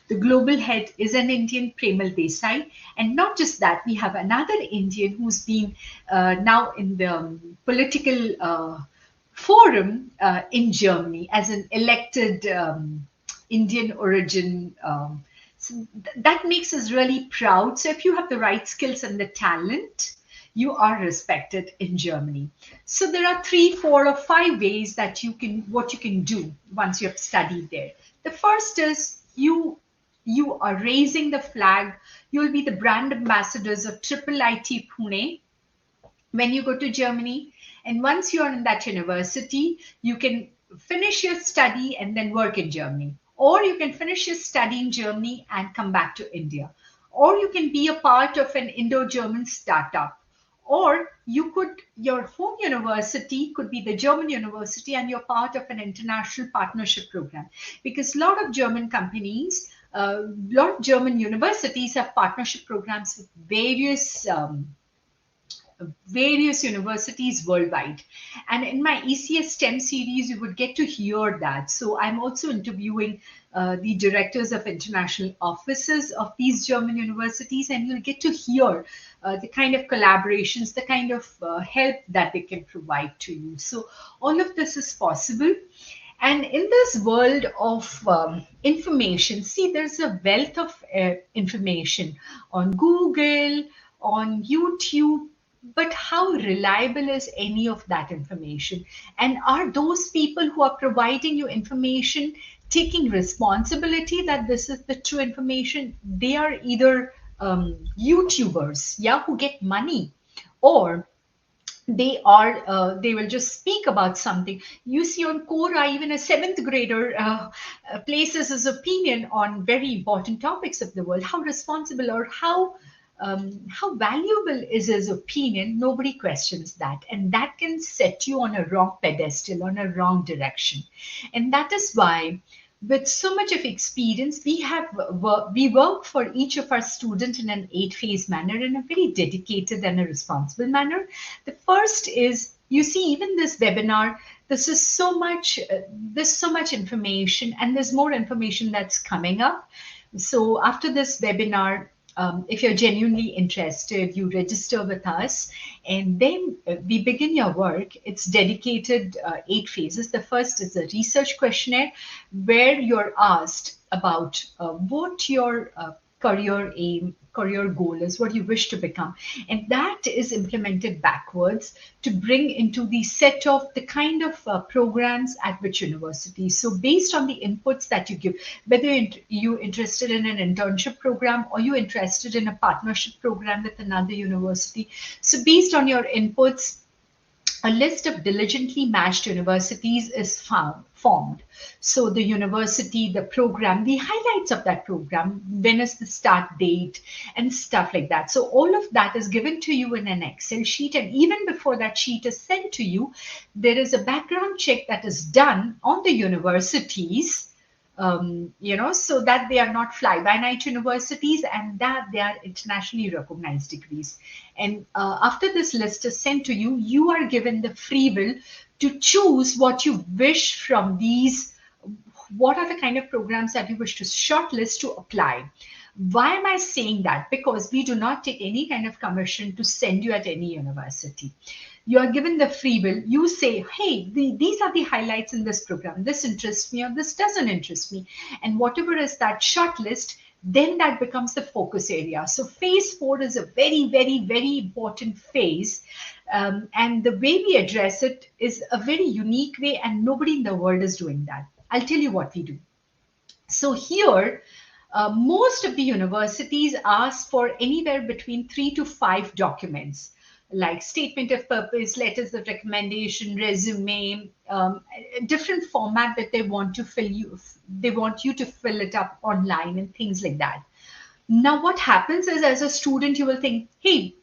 The global head is an Indian, Premal Desai. And not just that, we have another Indian who's been now in the political forum in Germany as an elected Indian origin. So that makes us really proud. So if you have the right skills and the talent, you are respected in Germany. So there are 3, 4, or 5 ways that what you can do once you have studied there. The first is you are raising the flag. You will be the brand ambassadors of IIIT Pune when you go to Germany. And once you are in that university, you can finish your study and then work in Germany. Or you can finish your study in Germany and come back to India. Or you can be a part of an Indo-German startup. Or your home university could be the German university, and you're part of an international partnership program. Because a lot of German companies, a lot of German universities have partnership programs with various universities worldwide. And in my ECS STEM series, you would get to hear that. So I'm also interviewing the directors of international offices of these German universities, and you'll get to hear the kind of collaborations, the kind of help that they can provide to you. So all of this is possible. And in this world of information, see, there's a wealth of information on Google, on YouTube. But how reliable is any of that information? And are those people who are providing you information taking responsibility that this is the true information? They are either YouTubers, yeah, who get money, or they will just speak about something. You see on Quora, even a 7th grader places his opinion on very important topics of the world. How responsible, or how how valuable is his opinion, nobody questions that. And that can set you on a wrong pedestal, on a wrong direction. And that is why, with so much of experience, we work for each of our students in an 8-phase manner, in a very dedicated and a responsible manner. The first is, you see, even this webinar, this is so much, there's so much information, and there's more information that's coming up. So after this webinar, if you're genuinely interested, you register with us, and then we begin your work. It's dedicated 8 phases. The first is a research questionnaire, where you're asked about what your career aim, career goal is, what you wish to become. And that is implemented backwards to bring into the set of the kind of programs at which university. So based on the inputs that you give, whether you're interested in an internship program or you're interested in a partnership program with another university. So based on your inputs, a list of diligently matched universities is formed. So the university, the program, the highlights of that program, when is the start date, and stuff like that. So all of that is given to you in an Excel sheet. And even before that sheet is sent to you, there is a background check that is done on the universities, so that they are not fly-by-night universities, and that they are internationally recognized degrees. And after this list is sent to you, you are given the free will to choose what you wish from these. What are the kind of programs that you wish to shortlist to apply? Why am I saying that? Because we do not take any kind of commission to send you at any university. You are given the free will. You say, hey, these are the highlights in this program. This interests me, or this doesn't interest me. And whatever is that short list, then that becomes the focus area. So phase 4 is a very, very, very important phase. And the way we address it is a very unique way, and nobody in the world is doing that. I'll tell you what we do. So here, most of the universities ask for anywhere between 3 to 5 documents, like statement of purpose, letters of recommendation, resume, different format that they want to fill you. They want you to fill it up online and things like that. Now, what happens is, as a student, you will think, hey,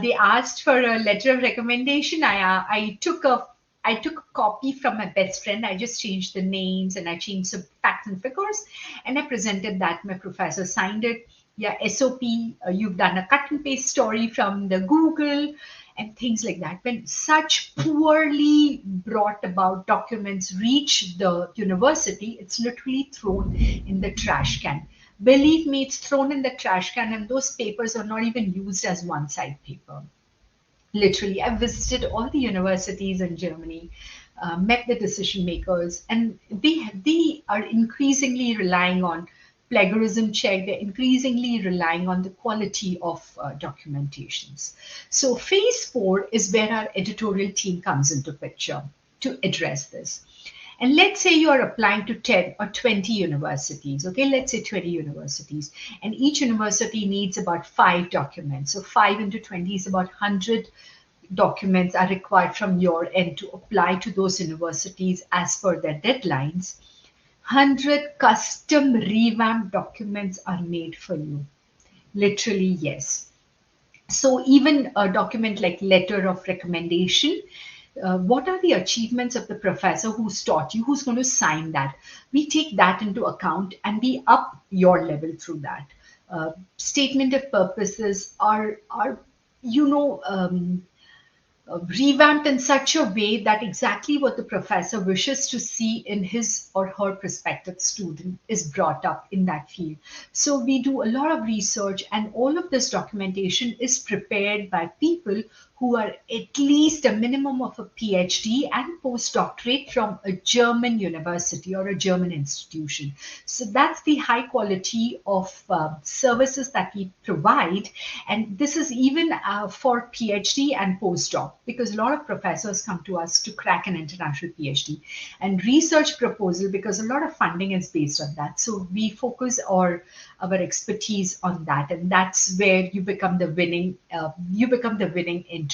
they asked for a letter of recommendation. I took a copy from my best friend. I just changed the names and I changed some facts and figures, and I presented that. My professor signed it. Yeah, SOP, you've done a cut and paste story from the Google and things like that. When such poorly brought about documents reach the university, it's literally thrown in the trash can. Believe me, it's thrown in the trash can, and those papers are not even used as one-side paper. Literally, I've visited all the universities in Germany, met the decision makers, and they are increasingly relying on plagiarism check. They're increasingly relying on the quality of documentations. So phase 4 is where our editorial team comes into picture to address this. And let's say you are applying to 10 or 20 universities, okay? Let's say 20 universities, and each university needs about 5 documents. So 5 into 20 is about 100 documents are required from your end to apply to those universities as per their deadlines. 100 custom revamped documents are made for you. Literally, yes. So even a document like letter of recommendation, what are the achievements of the professor who's taught you, who's going to sign that? We take that into account and we up your level through that. Statement of purposes are revamped in such a way that exactly what the professor wishes to see in his or her prospective student is brought up in that field. So we do a lot of research, and all of this documentation is prepared by people who are at least a minimum of a PhD and postdoctorate from a German university or a German institution. So that's the high quality of services that we provide. And this is even for PhD and postdoc, because a lot of professors come to us to crack an international PhD, and research proposal, because a lot of funding is based on that. So we focus our expertise on that, and that's where you become the winning entry,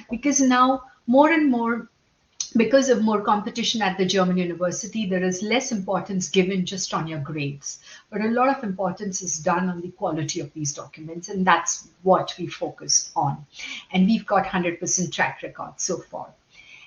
because now more and more because of more competition at the German university, there is less importance given just on your grades, but a lot of importance is done on the quality of these documents, and that's what we focus on. And we've got 100% track record so far.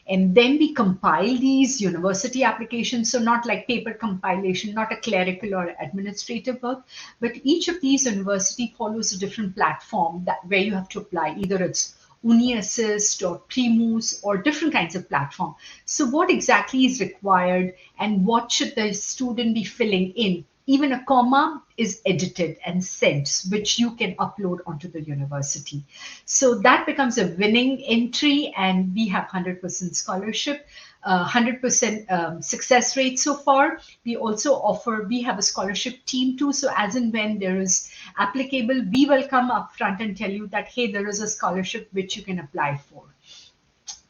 And then we compile these university applications, so not like paper compilation, not a clerical or administrative work, but each of these university follows a different platform that where you have to apply. Either it's UniAssist or Primus or different kinds of platform. So what exactly is required and what should the student be filling in? Even a comma is edited and sent, which you can upload onto the university. So that becomes a winning entry, and we have 100% scholarship, 100% success rate so far. We also offer, we have a scholarship team too. So as and when there is applicable, we will come up front and tell you that, hey, there is a scholarship which you can apply for.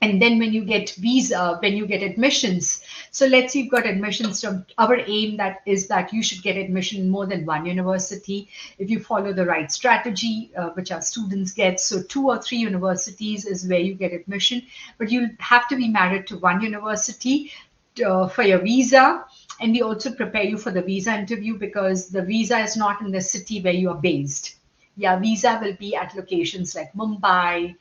And then when you get visa, when you get admissions, so let's say you've got admissions from our aim that is that you should get admission in more than one university if you follow the right strategy, which our students get. So 2 or 3 universities is where you get admission, but you have to be married to one university for your visa. And we also prepare you for the visa interview because the visa is not in the city where you are based. Yeah, visa will be at locations like Mumbai.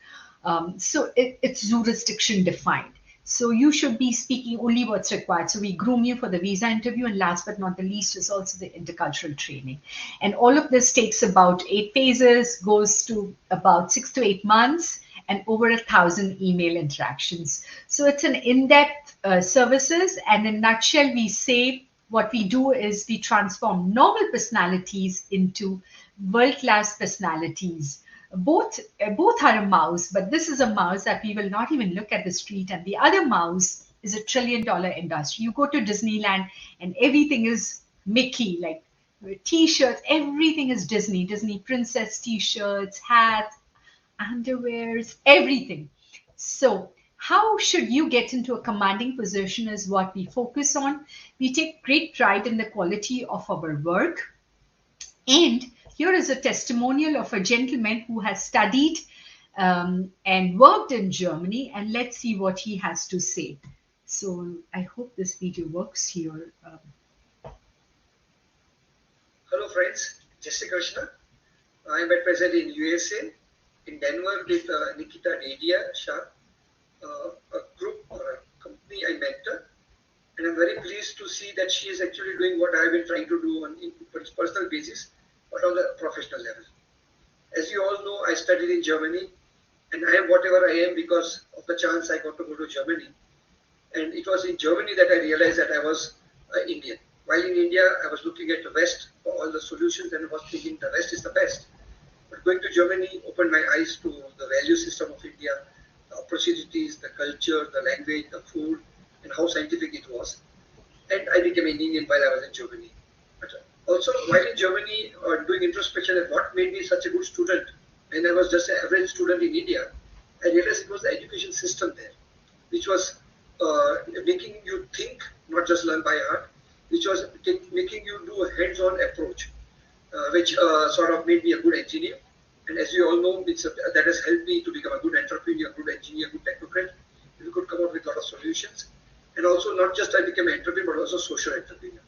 So it's jurisdiction defined. So you should be speaking only what's required. So we groom you for the visa interview, and last but not the least is also the intercultural training. And all of this takes about 8 phases, goes to about 6 to 8 months, and over 1,000 email interactions. So it's an in-depth services, and in a nutshell, we say what we do is we transform normal personalities into world-class personalities. Both are a mouse, but this is a mouse that we will not even look at the street, and the other mouse is a $1 trillion industry. You go to Disneyland and everything is Mickey, like t-shirts, everything is Disney princess t-shirts, hats, underwears, everything. So how should you get into a commanding position is what we focus on. We take great pride in the quality of our work. And here is a testimonial of a gentleman who has studied and worked in Germany, and let's see what he has to say. So I hope this video works here. Hello friends, Research Questionnaire. I am at present in USA, in Denver with Niketa, Dedhia, a group or a company I mentor. And I'm very pleased to see that she is actually doing what I've been trying to do on a personal basis, but on the professional level. As you all know, I studied in Germany, and I am whatever I am because of the chance I got to go to Germany. And it was in Germany that I realized that I was Indian. While in India, I was looking at the West for all the solutions and I was thinking the West is the best. But going to Germany opened my eyes to the value system of India, the opportunities, the culture, the language, the food, and how scientific it was. And I became an Indian while I was in Germany. But also, while in Germany, doing introspection and what made me such a good student, and I was just an average student in India, I realized it was the education system there, which was making you think, not just learn by heart, which was making you do a hands-on approach, which sort of made me a good engineer. And as you all know, that has helped me to become a good entrepreneur, good engineer, good technocrat. We could come up with a lot of solutions. And also, not just I became an entrepreneur, but also social entrepreneur.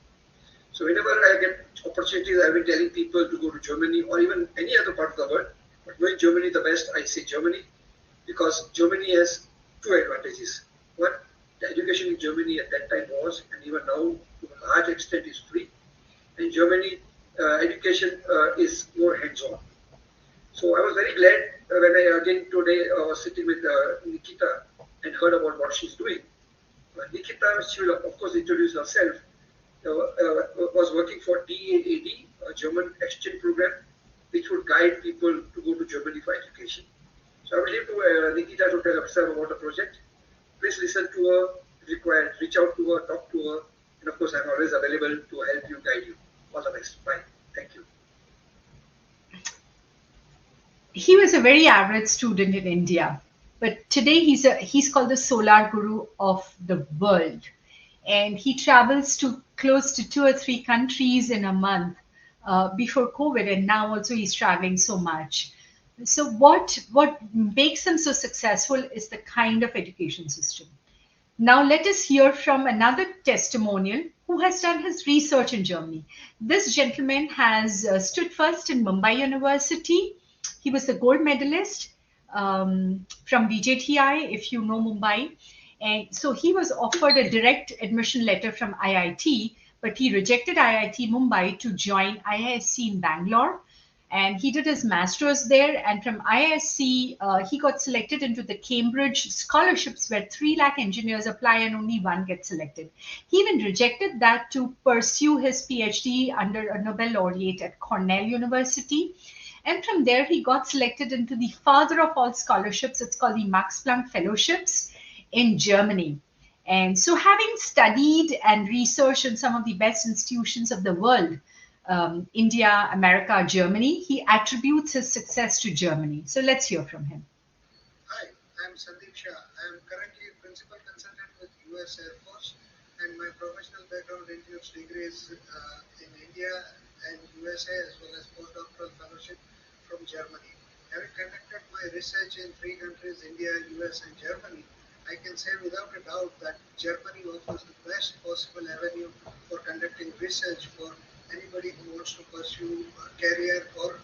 So whenever I get opportunities, I've been telling people to go to Germany or even any other part of the world. But knowing Germany the best, I say Germany, because Germany has 2 advantages. One, the education in Germany at that time was, and even now to a large extent is free. In Germany, education is more hands-on. So I was very glad when I again today was sitting with Niketa and heard about what she's doing. Niketa, she will of course introduce herself, was working for DAAD, a German exchange program, which would guide people to go to Germany for education. So I will leave to Niketa to tell herself about the project. Please listen to her, if required, reach out to her, talk to her, and of course I'm always available to help you, guide you. All the best. Bye. Thank you. He was a very average student in India, but today he's called the solar guru of the world, and he travels to close to 2 or 3 countries in a month before COVID, and now also he's traveling so much. So what makes him so successful is the kind of education system. Now let us hear from another testimonial who has done his research in Germany. This gentleman has stood first in Mumbai University. He was the gold medalist from DJTI, if you know Mumbai. And so he was offered a direct admission letter from IIT, but he rejected IIT Mumbai to join IISc in Bangalore. And he did his master's there. And from IISc, he got selected into the Cambridge scholarships, where 3 lakh engineers apply and only one gets selected. He even rejected that to pursue his PhD under a Nobel laureate at Cornell University. And from there, he got selected into the father of all scholarships. It's called the Max Planck Fellowships in Germany. And so, having studied and researched in some of the best institutions of the world, India, America, Germany, he attributes his success to Germany. So let's hear from him. Hi, I'm Sandeep Shah. I am currently a principal consultant with US Air Force, and my professional background includes degrees in India and USA, as well as postdoctoral fellowship from Germany. Having conducted my research in 3 countries, India, US, and Germany, I can say without a doubt that Germany offers the best possible avenue for conducting research for anybody who wants to pursue a career or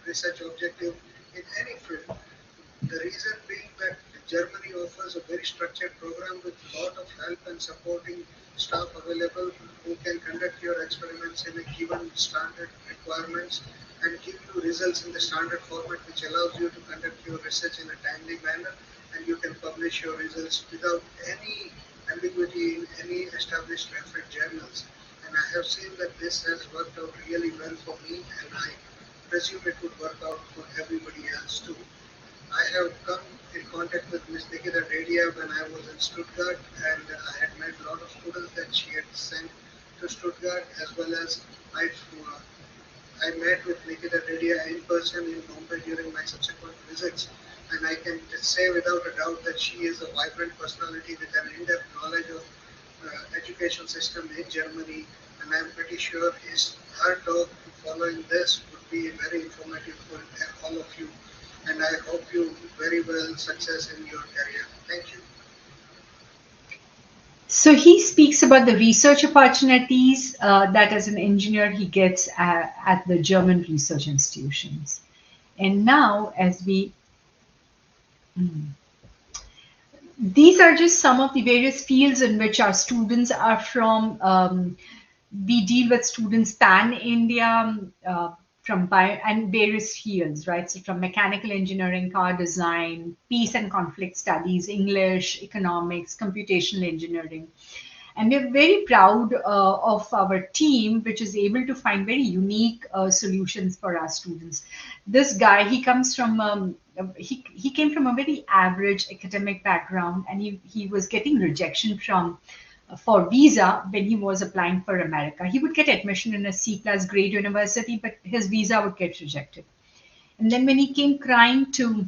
research objective in any field. The reason being that Germany offers a very structured program with a lot of help and supporting staff available who can conduct your experiments in a given standard requirements and give you results in the standard format, which allows you to conduct your research in a timely manner, and you can publish your results without any ambiguity in any established reference journals. And I have seen that this has worked out really well for me, and I presume it would work out for everybody else too. I have come in contact with Ms. Niketa Dedhia when I was in Stuttgart, and I had met a lot of students that she had sent to Stuttgart, as well as I met with Niketa Dedhia in person in Bombay during my subsequent visits. And I can say without a doubt that she is a vibrant personality with an in-depth knowledge of education system in Germany, and I'm pretty sure her talk following this would be very informative for all of you. And I hope you very well success in your career. Thank you. So he speaks about the research opportunities that as an engineer he gets at the German research institutions. And now these are just some of the various fields in which our students are from. We deal with students pan-India from and various fields, right? So from mechanical engineering, car design, peace and conflict studies, English, economics, computational engineering. And we're very proud of our team, which is able to find very unique solutions for our students. This guy, he comes from he came from a very average academic background, and he was getting rejection for visa when he was applying for America. He would get admission in a C+ grade university, but his visa would get rejected. And then when he came crying to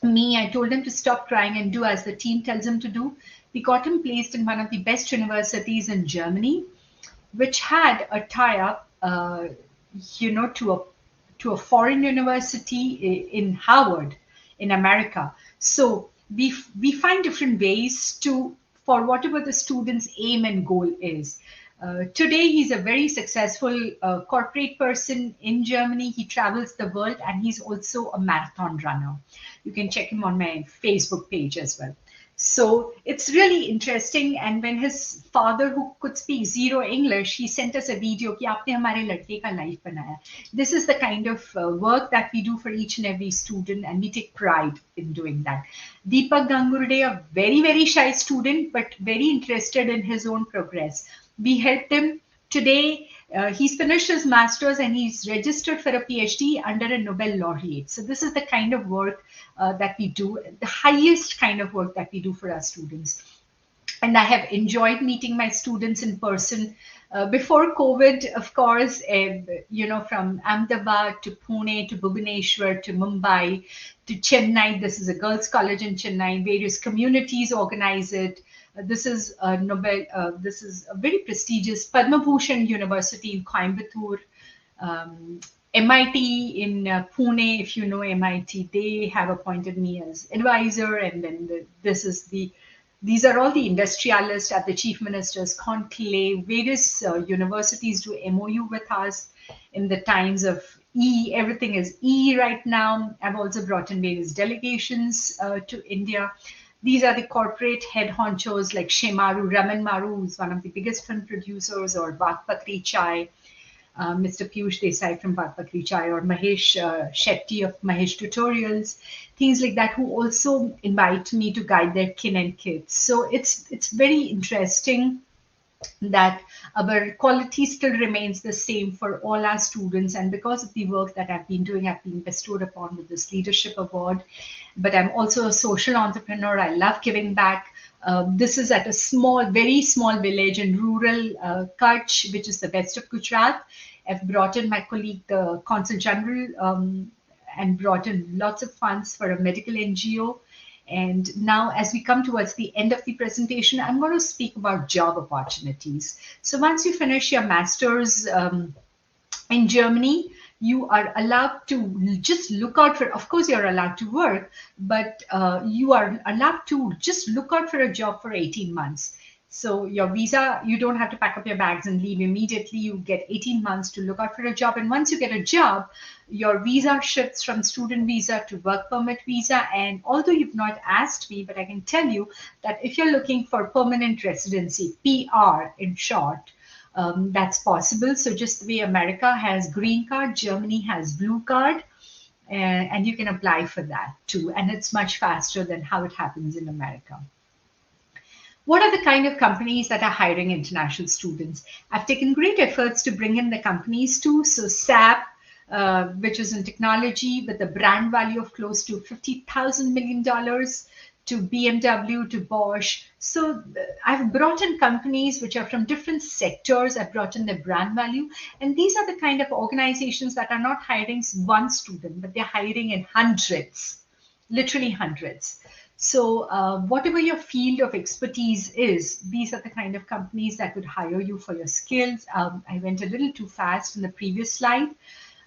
me, I told him to stop crying and do as the team tells him to do. We got him placed in one of the best universities in Germany, which had a tie-up, to a foreign university in Harvard in America. So we find different ways for whatever the student's aim and goal is. Today, he's a very successful corporate person in Germany. He travels the world, and he's also a marathon runner. You can check him on my Facebook page as well. So it's really interesting. And when his father, who could speak zero English, he sent us a video कि आपने हमारे लड़के का life बनाया. This is the kind of work that we do for each and every student, and we take pride in doing that. Deepak Gangurde, a very, very shy student, but very interested in his own progress. We helped him. Today, he's finished his master's and he's registered for a PhD under a Nobel laureate. So this is the kind of work that we do, the highest kind of work that we do for our students. And I have enjoyed meeting my students in person. Before COVID, of course, from Ahmedabad to Pune to Bhubaneswar to Mumbai to Chennai. This is a girls' college in Chennai. Various communities organize it. This is a this is a very prestigious Padma Bhushan University in Coimbatore. MIT in Pune, if you know MIT, they have appointed me as advisor, and then this is the These are all the industrialists at the Chief Minister's conclave. Various universities do MOU with us in the times of E. Everything is E right now. I've also brought in various delegations to India. These are the corporate head honchos like Shemaru, Raman Maru, who's one of the biggest film producers, or Bagpatri Chai, Mr. Piyush Desai from Bagpatri Chai, or Mahesh Shetty of Mahesh Tutorials, things like that, who also invite me to guide their kin and kids. So it's very interesting that our quality still remains the same for all our students. And because of the work that I've been doing, I've been bestowed upon with this leadership award. But I'm also a social entrepreneur. I love giving back. This is at a small, very small village in rural Kutch, which is the west of Gujarat. I've brought in my colleague, the Consul General, and brought in lots of funds for a medical NGO. And now, as we come towards the end of the presentation, I'm going to speak about job opportunities. So once you finish your master's in Germany, you are allowed to just look out for, of course, you're allowed to work, but you are allowed to just look out for a job for 18 months. So your visa, you don't have to pack up your bags and leave immediately. You get 18 months to look out for a job. And once you get a job, your visa shifts from student visa to work permit visa. And although you've not asked me, but I can tell you that if you're looking for permanent residency, PR in short, that's possible. So just the way America has green card, Germany has blue card, and you can apply for that too. And it's much faster than how it happens in America. What are the kind of companies that are hiring international students? I've taken great efforts to bring in the companies too. So SAP, which is in technology with a brand value of close to $50,000 million, to BMW, to Bosch. So I've brought in companies which are from different sectors. I've brought in their brand value. And these are the kind of organizations that are not hiring one student, but they're hiring in hundreds, literally hundreds. So whatever your field of expertise is, these are the kind of companies that would hire you for your skills. I went a little too fast in the previous slide.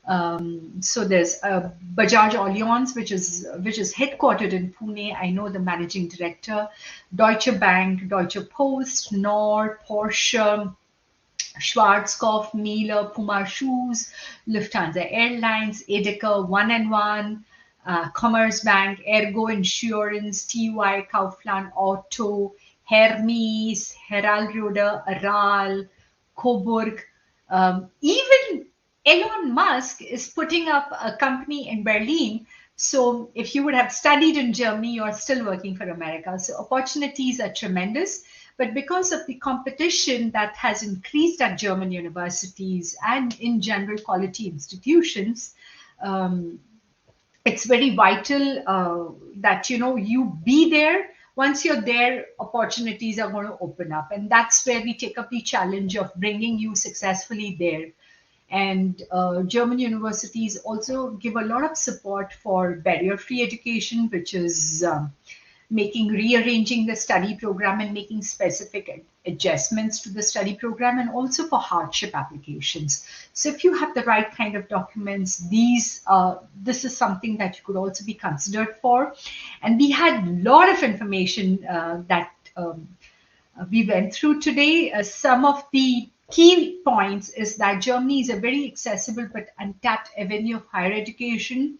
So there's Bajaj Allianz, which is headquartered in Pune. I know the managing director. Deutsche Bank, Deutsche Post, Knorr, Porsche, Schwarzkopf, Miele, Puma Shoes, Lufthansa Airlines, Edeka, 1&1, Commerzbank, Ergo Insurance, TY, Kaufland Auto, Hermes, Herald-Roeder, Aral, Coburg. Even Elon Musk is putting up a company in Berlin. So if you would have studied in Germany, you're still working for America. So opportunities are tremendous. But because of the competition that has increased at German universities and in general quality institutions, it's very vital that you be there. Once you're there, opportunities are going to open up, and that's where we take up the challenge of bringing you successfully there. And German universities also give a lot of support for barrier-free education, which is rearranging the study program and making specific adjustments to the study program, and also for hardship applications. So if you have the right kind of documents, this is something that you could also be considered for. And we had a lot of information that we went through today. Some of the key points is that Germany is a very accessible but untapped avenue of higher education.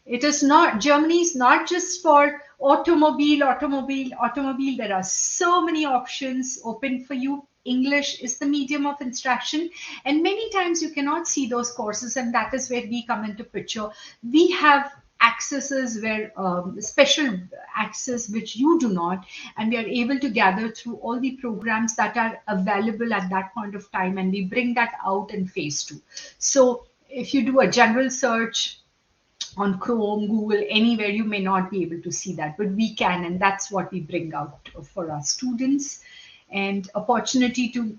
Germany is not just for automobile. There are so many options open for you. English is the medium of instruction, and many times you cannot see those courses, and that is where we come into picture. We have accesses where special access which you do not, and we are able to gather through all the programs that are available at that point of time, and we bring that out in phase 2. So if you do a general search on Chrome, Google, anywhere, you may not be able to see that, but we can, and that's what we bring out for our students. And opportunity to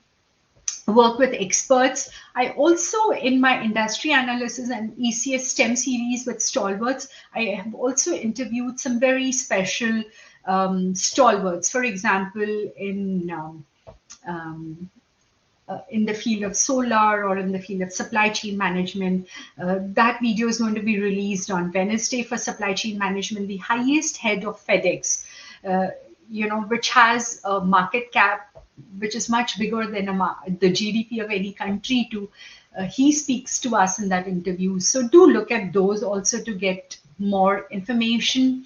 work with experts. I also, in my industry analysis and ECS STEM series with stalwarts, I have also interviewed some very special stalwarts. For example, in the field of solar or in the field of supply chain management. That video is going to be released on Wednesday for supply chain management. The highest head of FedEx, which has a market cap which is much bigger than the GDP of any country. He speaks to us in that interview. So do look at those also to get more information.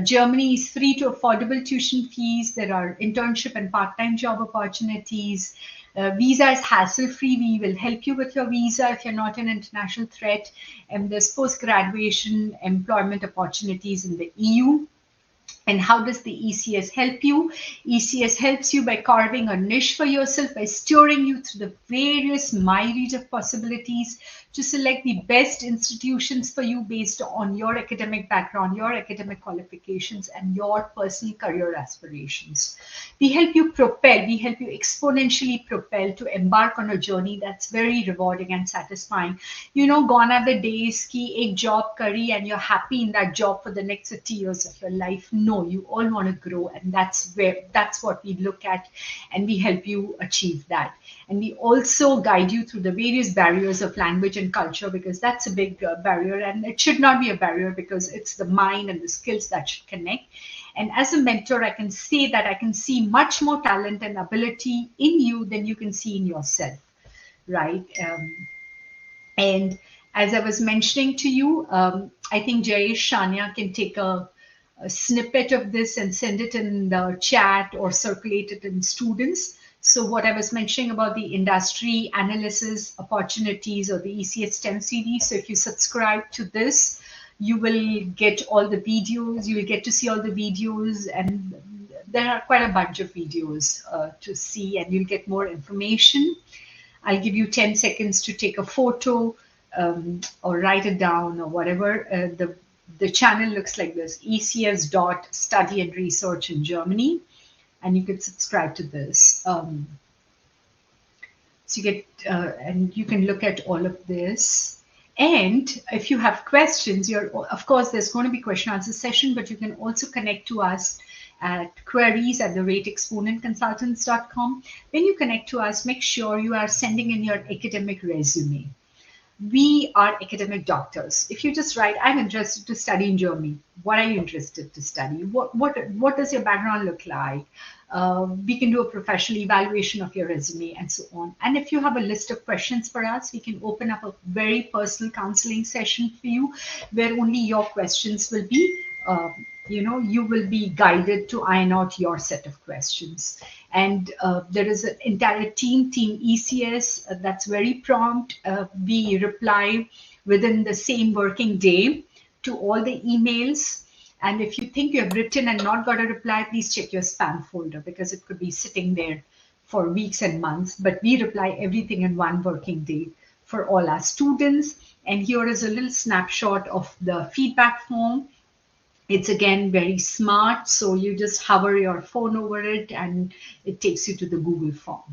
Germany is free to affordable tuition fees. There are internship and part-time job opportunities. Visa is hassle-free. We will help you with your visa if you're not an international threat. And there's post-graduation employment opportunities in the EU. And how does the ECS help you? ECS helps you by carving a niche for yourself, by steering you through the various myriad of possibilities to select the best institutions for you based on your academic background, your academic qualifications, and your personal career aspirations. We help you exponentially propel to embark on a journey that's very rewarding and satisfying. Gone are the days ki ek job kari and you're happy in that job for the next 30 years of your life. No, you all want to grow, and that's what we look at, and we help you achieve that. And we also guide you through the various barriers of language and culture, because that's a big barrier, and it should not be a barrier because it's the mind and the skills that should connect. And as a mentor, I can say that I can see much more talent and ability in you than you can see in yourself, right? And as I was mentioning to you, I think Jayesh, Shania can take a snippet of this and send it in the chat or circulate it in students. So what I was mentioning about the industry analysis opportunities or the ECS STEM series. So if you subscribe to this, you will get all the videos, you will get to see all the videos, and there are quite a bunch of videos to see, and you'll get more information. I'll give you 10 seconds to take a photo or write it down or whatever. The channel looks like this: ECS.Study and Research in Germany, and you can subscribe to this. So you get, and you can look at all of this. And if you have questions, of course, there's going to be question answer session, but you can also connect to us at queries@exponentconsultants.com. When you connect to us, make sure you are sending in your academic resume. We are academic doctors. If you just write, I'm interested to study in Germany, what are you interested to study? What does your background look like? We can do a professional evaluation of your resume and so on. And if you have a list of questions for us, we can open up a very personal counseling session for you, where only your questions will be, you will be guided to iron out your set of questions. And there is an entire team ECS, that's very prompt. We reply within the same working day to all the emails. And if you think you have written and not got a reply, please check your spam folder, because it could be sitting there for weeks and months. But we reply everything in one working day for all our students. And here is a little snapshot of the feedback form. It's again very smart. So you just hover your phone over it and it takes you to the Google form.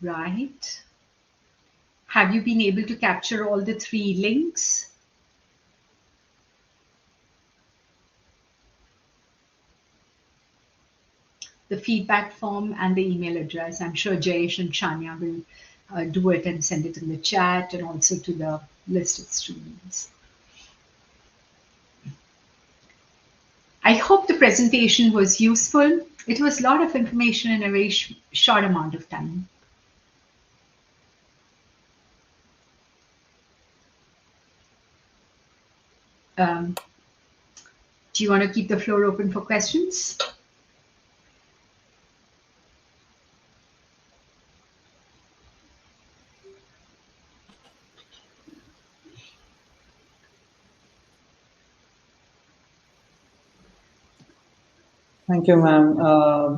Right. Have you been able to capture all the 3 links? The feedback form and the email address. I'm sure Jayesh and Shania will do it and send it in the chat, and also to the list of students. I hope the presentation was useful. It was a lot of information in a very short amount of time. Do you want to keep the floor open for questions? Thank you, ma'am.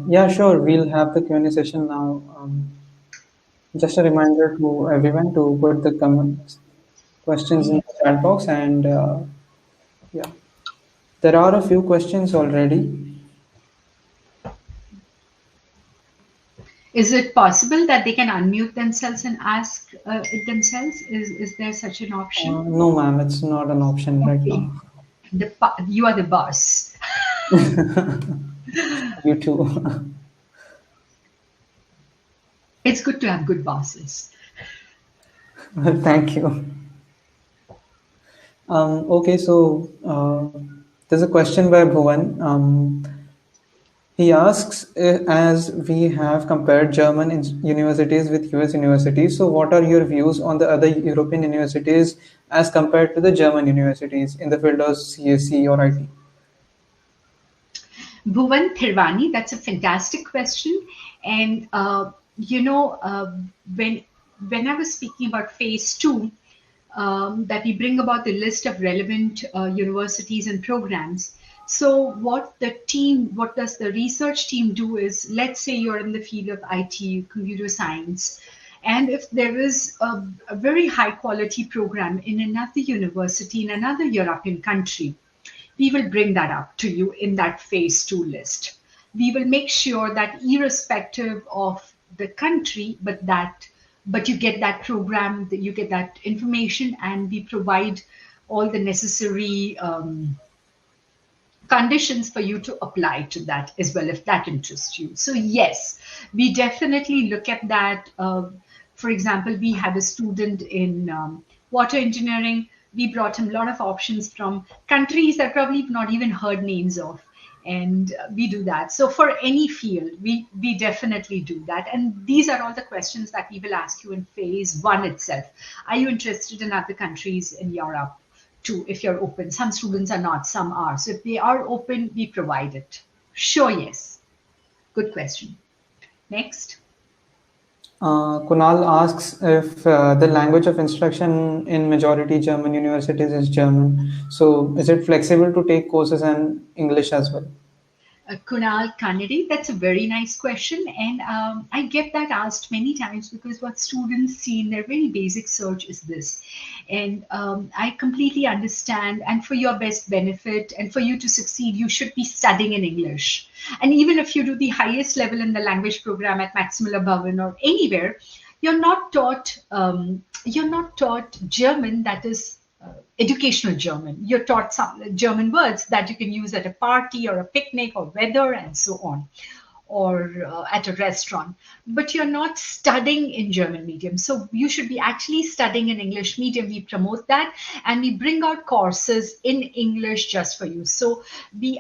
Yeah, sure. We'll have the Q&A session now. Just a reminder to everyone to put the questions in the chat box, and yeah, there are a few questions already. Is it possible that they can unmute themselves and ask it themselves? Is there such an option? No, ma'am, it's not an option right now. You are the boss. You too. It's good to have good bosses. Well, thank you. Okay, so there's a question by Bhuvan. He asks, as we have compared German universities with US universities, so what are your views on the other European universities as compared to the German universities in the field of CSE or IT? Bhuvan Thirvani, that's a fantastic question. And when I was speaking about phase two, that we bring about the list of relevant universities and programs. So what does the research team do is, let's say you're in the field of IT, computer science, and if there is a very high quality program in another university in another European country, we will bring that up to you in that phase two list. We will make sure that irrespective of the country, but you get that program, that you get that information, and we provide all the necessary conditions for you to apply to that as well if that interests you. So yes, we definitely look at that. For example, we had a student in water engineering. We brought him a lot of options from countries that probably have not even heard names of, and we do that. So for any field, we definitely do that. And these are all the questions that we will ask you in phase one itself. Are you interested in other countries in Europe too, if you're open? Some students are not, some are. So if they are open, we provide it. Sure, yes. Good question. Next. Kunal asks if the language of instruction in majority German universities is German. So is it flexible to take courses in English as well? Kunal Kanedi, that's a very nice question. And I get that asked many times because what students see in their very basic search is this. And I completely understand. And for your best benefit and for you to succeed, you should be studying in English. And even if you do the highest level in the language program at Maximilian Bhavan or anywhere, you're not taught German that is educational German. You're taught some German words that you can use at a party or a picnic or weather and so on, or at a restaurant. But you're not studying in German medium. So you should be actually studying in English medium. We promote that and we bring out courses in English just for you. So we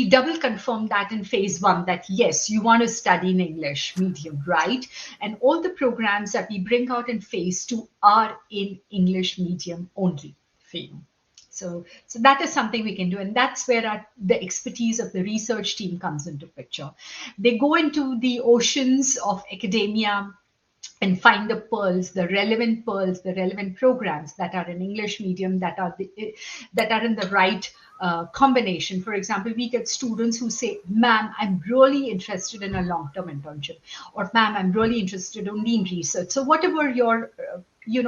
double confirm that in phase one that yes, you want to study in English medium, right? And all the programs that we bring out in phase two are in English medium only for you. So that is something we can do. And that's where the expertise of the research team comes into picture. They go into the oceans of academia and find the pearls, the relevant programs that are in English medium, that are in the right combination. For example, we get students who say, "Ma'am, I'm really interested in a long-term internship," or "Ma'am, I'm really interested only in research." So whatever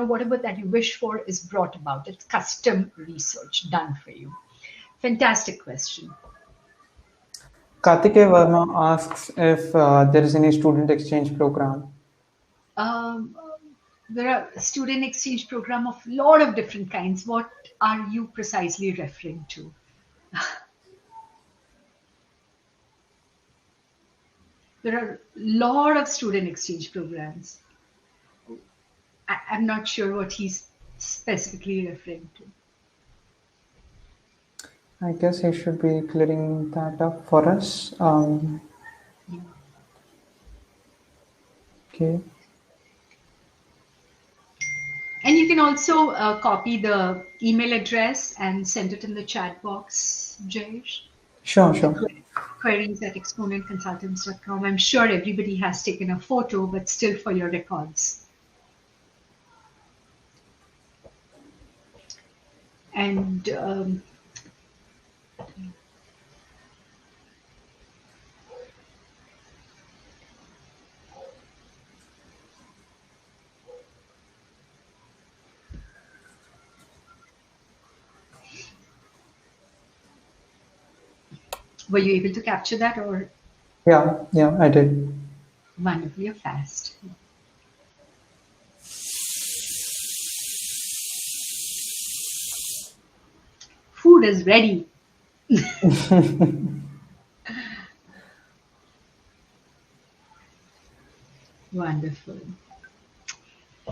whatever that you wish for is brought about. It's custom research done for you. Fantastic question. Kartike Verma asks if there is any student exchange program. Um, there are student exchange program of a lot of different kinds. What are you precisely referring to? There are a lot of student exchange programs. I'm not sure what he's specifically referring to. I guess he should be clearing that up for us. Okay. And you can also copy the email address and send it in the chat box, Jayesh. Sure, sure. Queries@exponentconsultants.com. I'm sure everybody has taken a photo, but still for your records. And were you able to capture that, or? Yeah, I did. Wonderful, you're fast. Food is ready. Wonderful.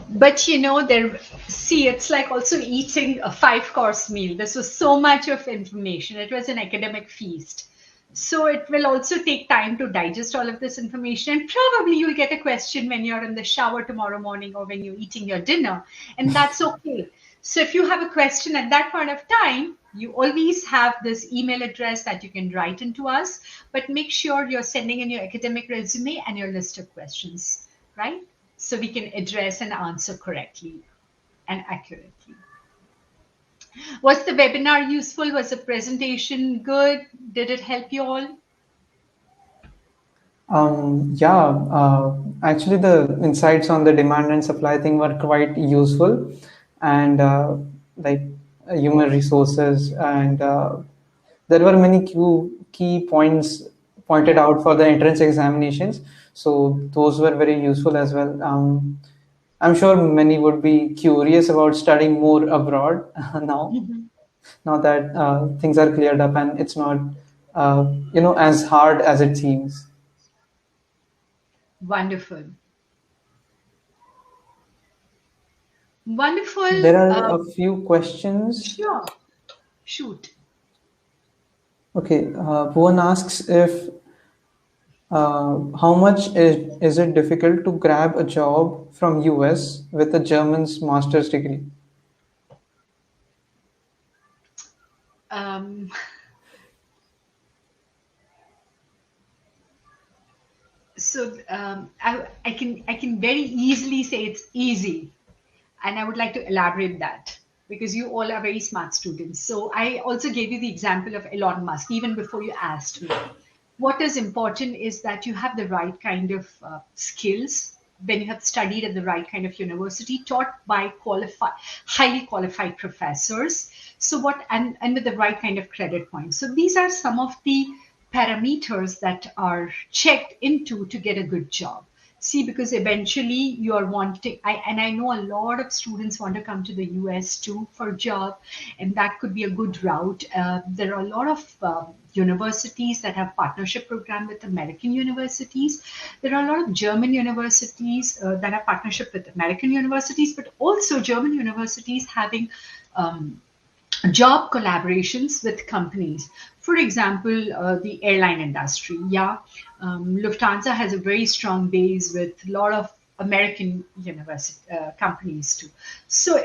But it's like also eating a 5-course meal. This was so much of information. It was an academic feast. So it will also take time to digest all of this information. And probably you'll get a question when you're in the shower tomorrow morning or when you're eating your dinner. And that's okay. So if you have a question at that point of time, you always have this email address that you can write into us. But make sure you're sending in your academic resume and your list of questions, right? So we can address and answer correctly and accurately. Was the webinar useful? Was the presentation good? Did it help you all? Yeah, actually, the insights on the demand and supply thing were quite useful, and like human resources, and there were many key points pointed out for the entrance examinations. So those were very useful as well. I'm sure many would be curious about studying more abroad now. Now that things are cleared up and it's not, as hard as it seems. Wonderful. Wonderful. There are a few questions. Sure. Shoot. Okay, Bhuvan asks if how much is it difficult to grab a job from US with a German's master's degree? I can very easily say it's easy, and I would like to elaborate that because you all are very smart students. So I also gave you the example of Elon Musk even before you asked me. What is important is that you have the right kind of skills when you have studied at the right kind of university, taught by highly qualified professors. So and with the right kind of credit points. So these are some of the parameters that are checked into to get a good job. See, because eventually you are wanting, I know a lot of students want to come to the US too for a job, and that could be a good route. There are a lot of universities that have partnership program with American universities. There are a lot of German universities that have partnership with American universities, but also German universities having job collaborations with companies. For example, the airline industry. Yeah, Lufthansa has a very strong base with a lot of American university companies too. So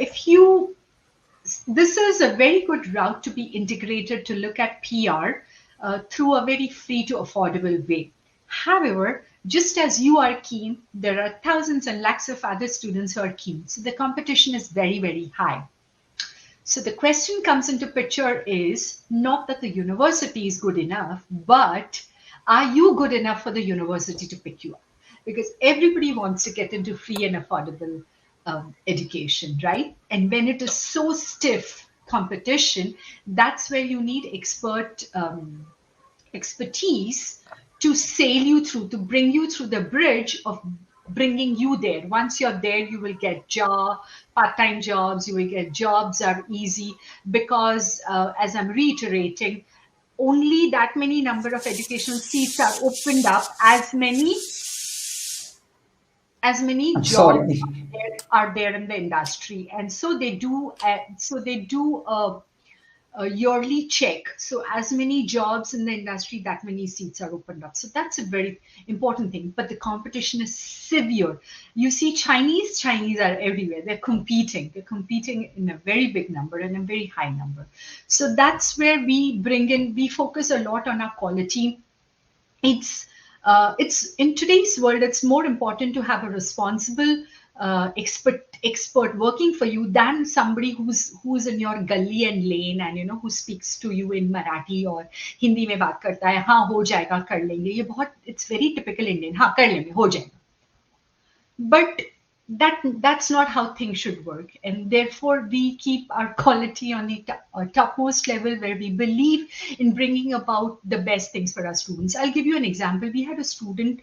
this is a very good route to be integrated to look at PR through a very free to affordable way. However, just as you are keen, there are thousands and lakhs of other students who are keen. So the competition is very, very high. So the question comes into picture is not that the university is good enough, but are you good enough for the university to pick you up? Because everybody wants to get into free and affordable education, right? And when it is so stiff competition, that's where you need expertise to sail you through, to bring you through the bridge of bringing you there. Once you're there, you will get part-time jobs, you will get jobs are easy because as I'm reiterating, only that many number of educational seats are opened up, as many jobs are there in the industry. And so they do a yearly check. So as many jobs in the industry, that many seats are opened up. So that's a very important thing. But the competition is severe. You see, Chinese are everywhere. They're competing in a very big number and a very high number. So that's where we focus a lot on our quality. It's in today's world, it's more important to have a responsible expert working for you than somebody who's in your gully and lane and who speaks to you in Marathi or Hindi में बात करता है हाँ हो जाएगा कर लेंगे ये बहुत it's very typical Indian हाँ कर लेंगे हो जाएगा but that's not how things should work, and therefore we keep our quality on the topmost level where we believe in bringing about the best things for our students. I'll give you an example. We had a student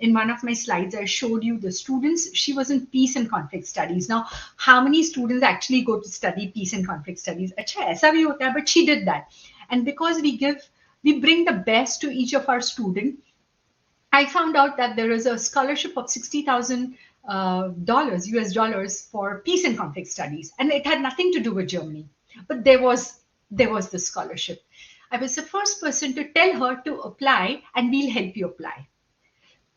in one of my slides. I showed you the students. She was in peace and conflict studies. Now, how many students actually go to study peace and conflict studies? Acha, aisa bhi hota hai, but she did that, and because we bring the best to each of our students. I found out that there is a scholarship of 60,000 dollars, US dollars for peace and conflict studies, and it had nothing to do with Germany. But there was the scholarship. I was the first person to tell her to apply, and we'll help you apply,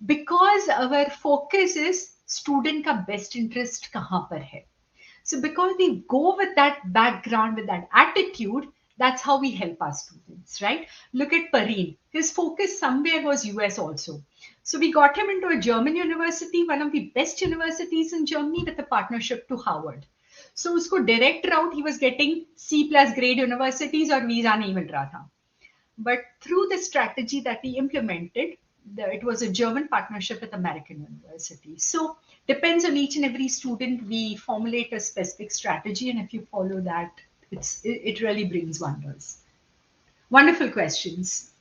because our focus is student का best interest कहाँ पर है. So because we go with that background, with that attitude, that's how we help our students, right? Look at Pareen. His focus somewhere was US also. So we got him into a German university, one of the best universities in Germany, with a partnership to Harvard. So usko direct route, he was getting C plus grade universities और visa नहीं मिल रहा था. But through the strategy that we implemented, it was a German partnership with American universities. So depends on each and every student. We formulate a specific strategy, and if you follow that, it really brings wonders. Wonderful questions.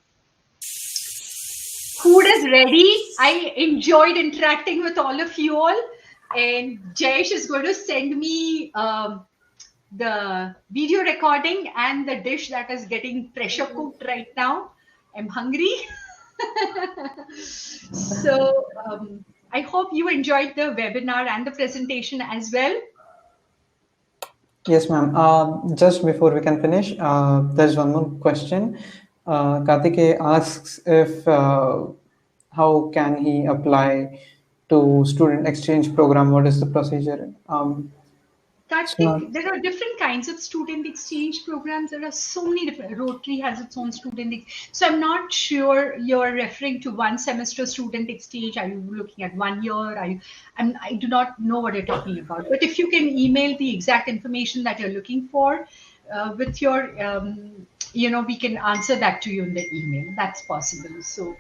Food is ready. I enjoyed interacting with all of you all, and Jayesh is going to send me the video recording and the dish that is getting pressure cooked right now. I'm hungry. So I hope you enjoyed the webinar and the presentation as well. Yes, ma'am. Just before we can finish, there's one more question. Kartike asks if how can he apply to student exchange program? What is the procedure? Karthik, there are different kinds of student exchange programs. There are so many different. Rotary has its own student. So I'm not sure you're referring to one semester student exchange. Are you looking at 1 year? I do not know what you're talking about. But if you can email the exact information that you're looking for with your, we can answer that to you in the email. That's possible. So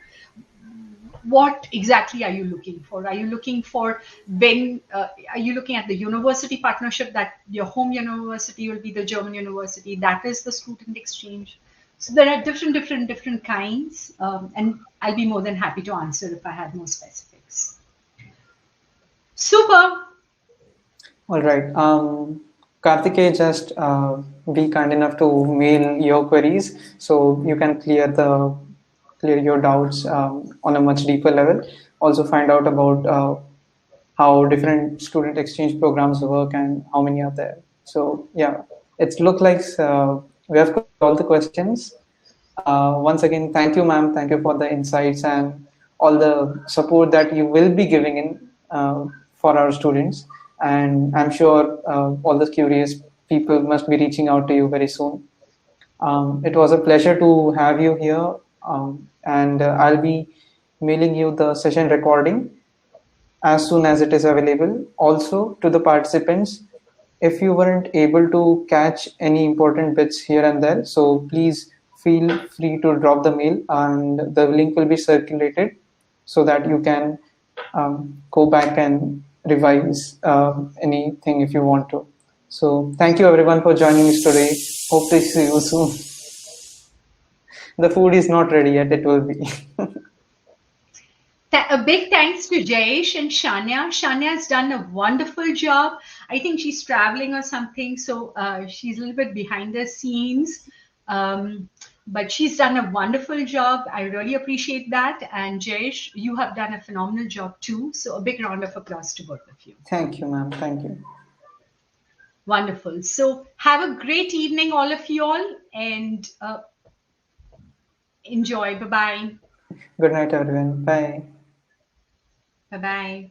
what exactly are you looking for? Are you looking for are you looking at the university partnership, that your home university will be the German university? That is the student exchange. So there are different kinds, and I'll be more than happy to answer if I have more specifics. Super. All right. Kartike, just be kind enough to mail your queries so you can clear your doubts on a much deeper level. Also find out about how different student exchange programs work and how many are there. So yeah, it looks like we have all the questions. Once again, thank you, ma'am. Thank you for the insights and all the support that you will be giving in for our students. And I'm sure all the curious people must be reaching out to you very soon. It was a pleasure to have you here. And I'll be mailing you the session recording as soon as it is available. Also, to the participants, if you weren't able to catch any important bits here and there, so please feel free to drop the mail, and the link will be circulated so that you can go back and revise anything if you want to. So thank you everyone for joining us today. Hope to see you soon. The food is not ready yet, it will be. A big thanks to Jayesh and Shania. Shania has done a wonderful job. I think she's traveling or something, so she's a little bit behind the scenes. But she's done a wonderful job. I really appreciate that. And Jayesh, you have done a phenomenal job too. So a big round of applause to both of you. Thank you, ma'am. Thank you. Wonderful. So have a great evening, all of you all, and enjoy. Bye-bye. Good night, everyone. Bye. Bye-bye.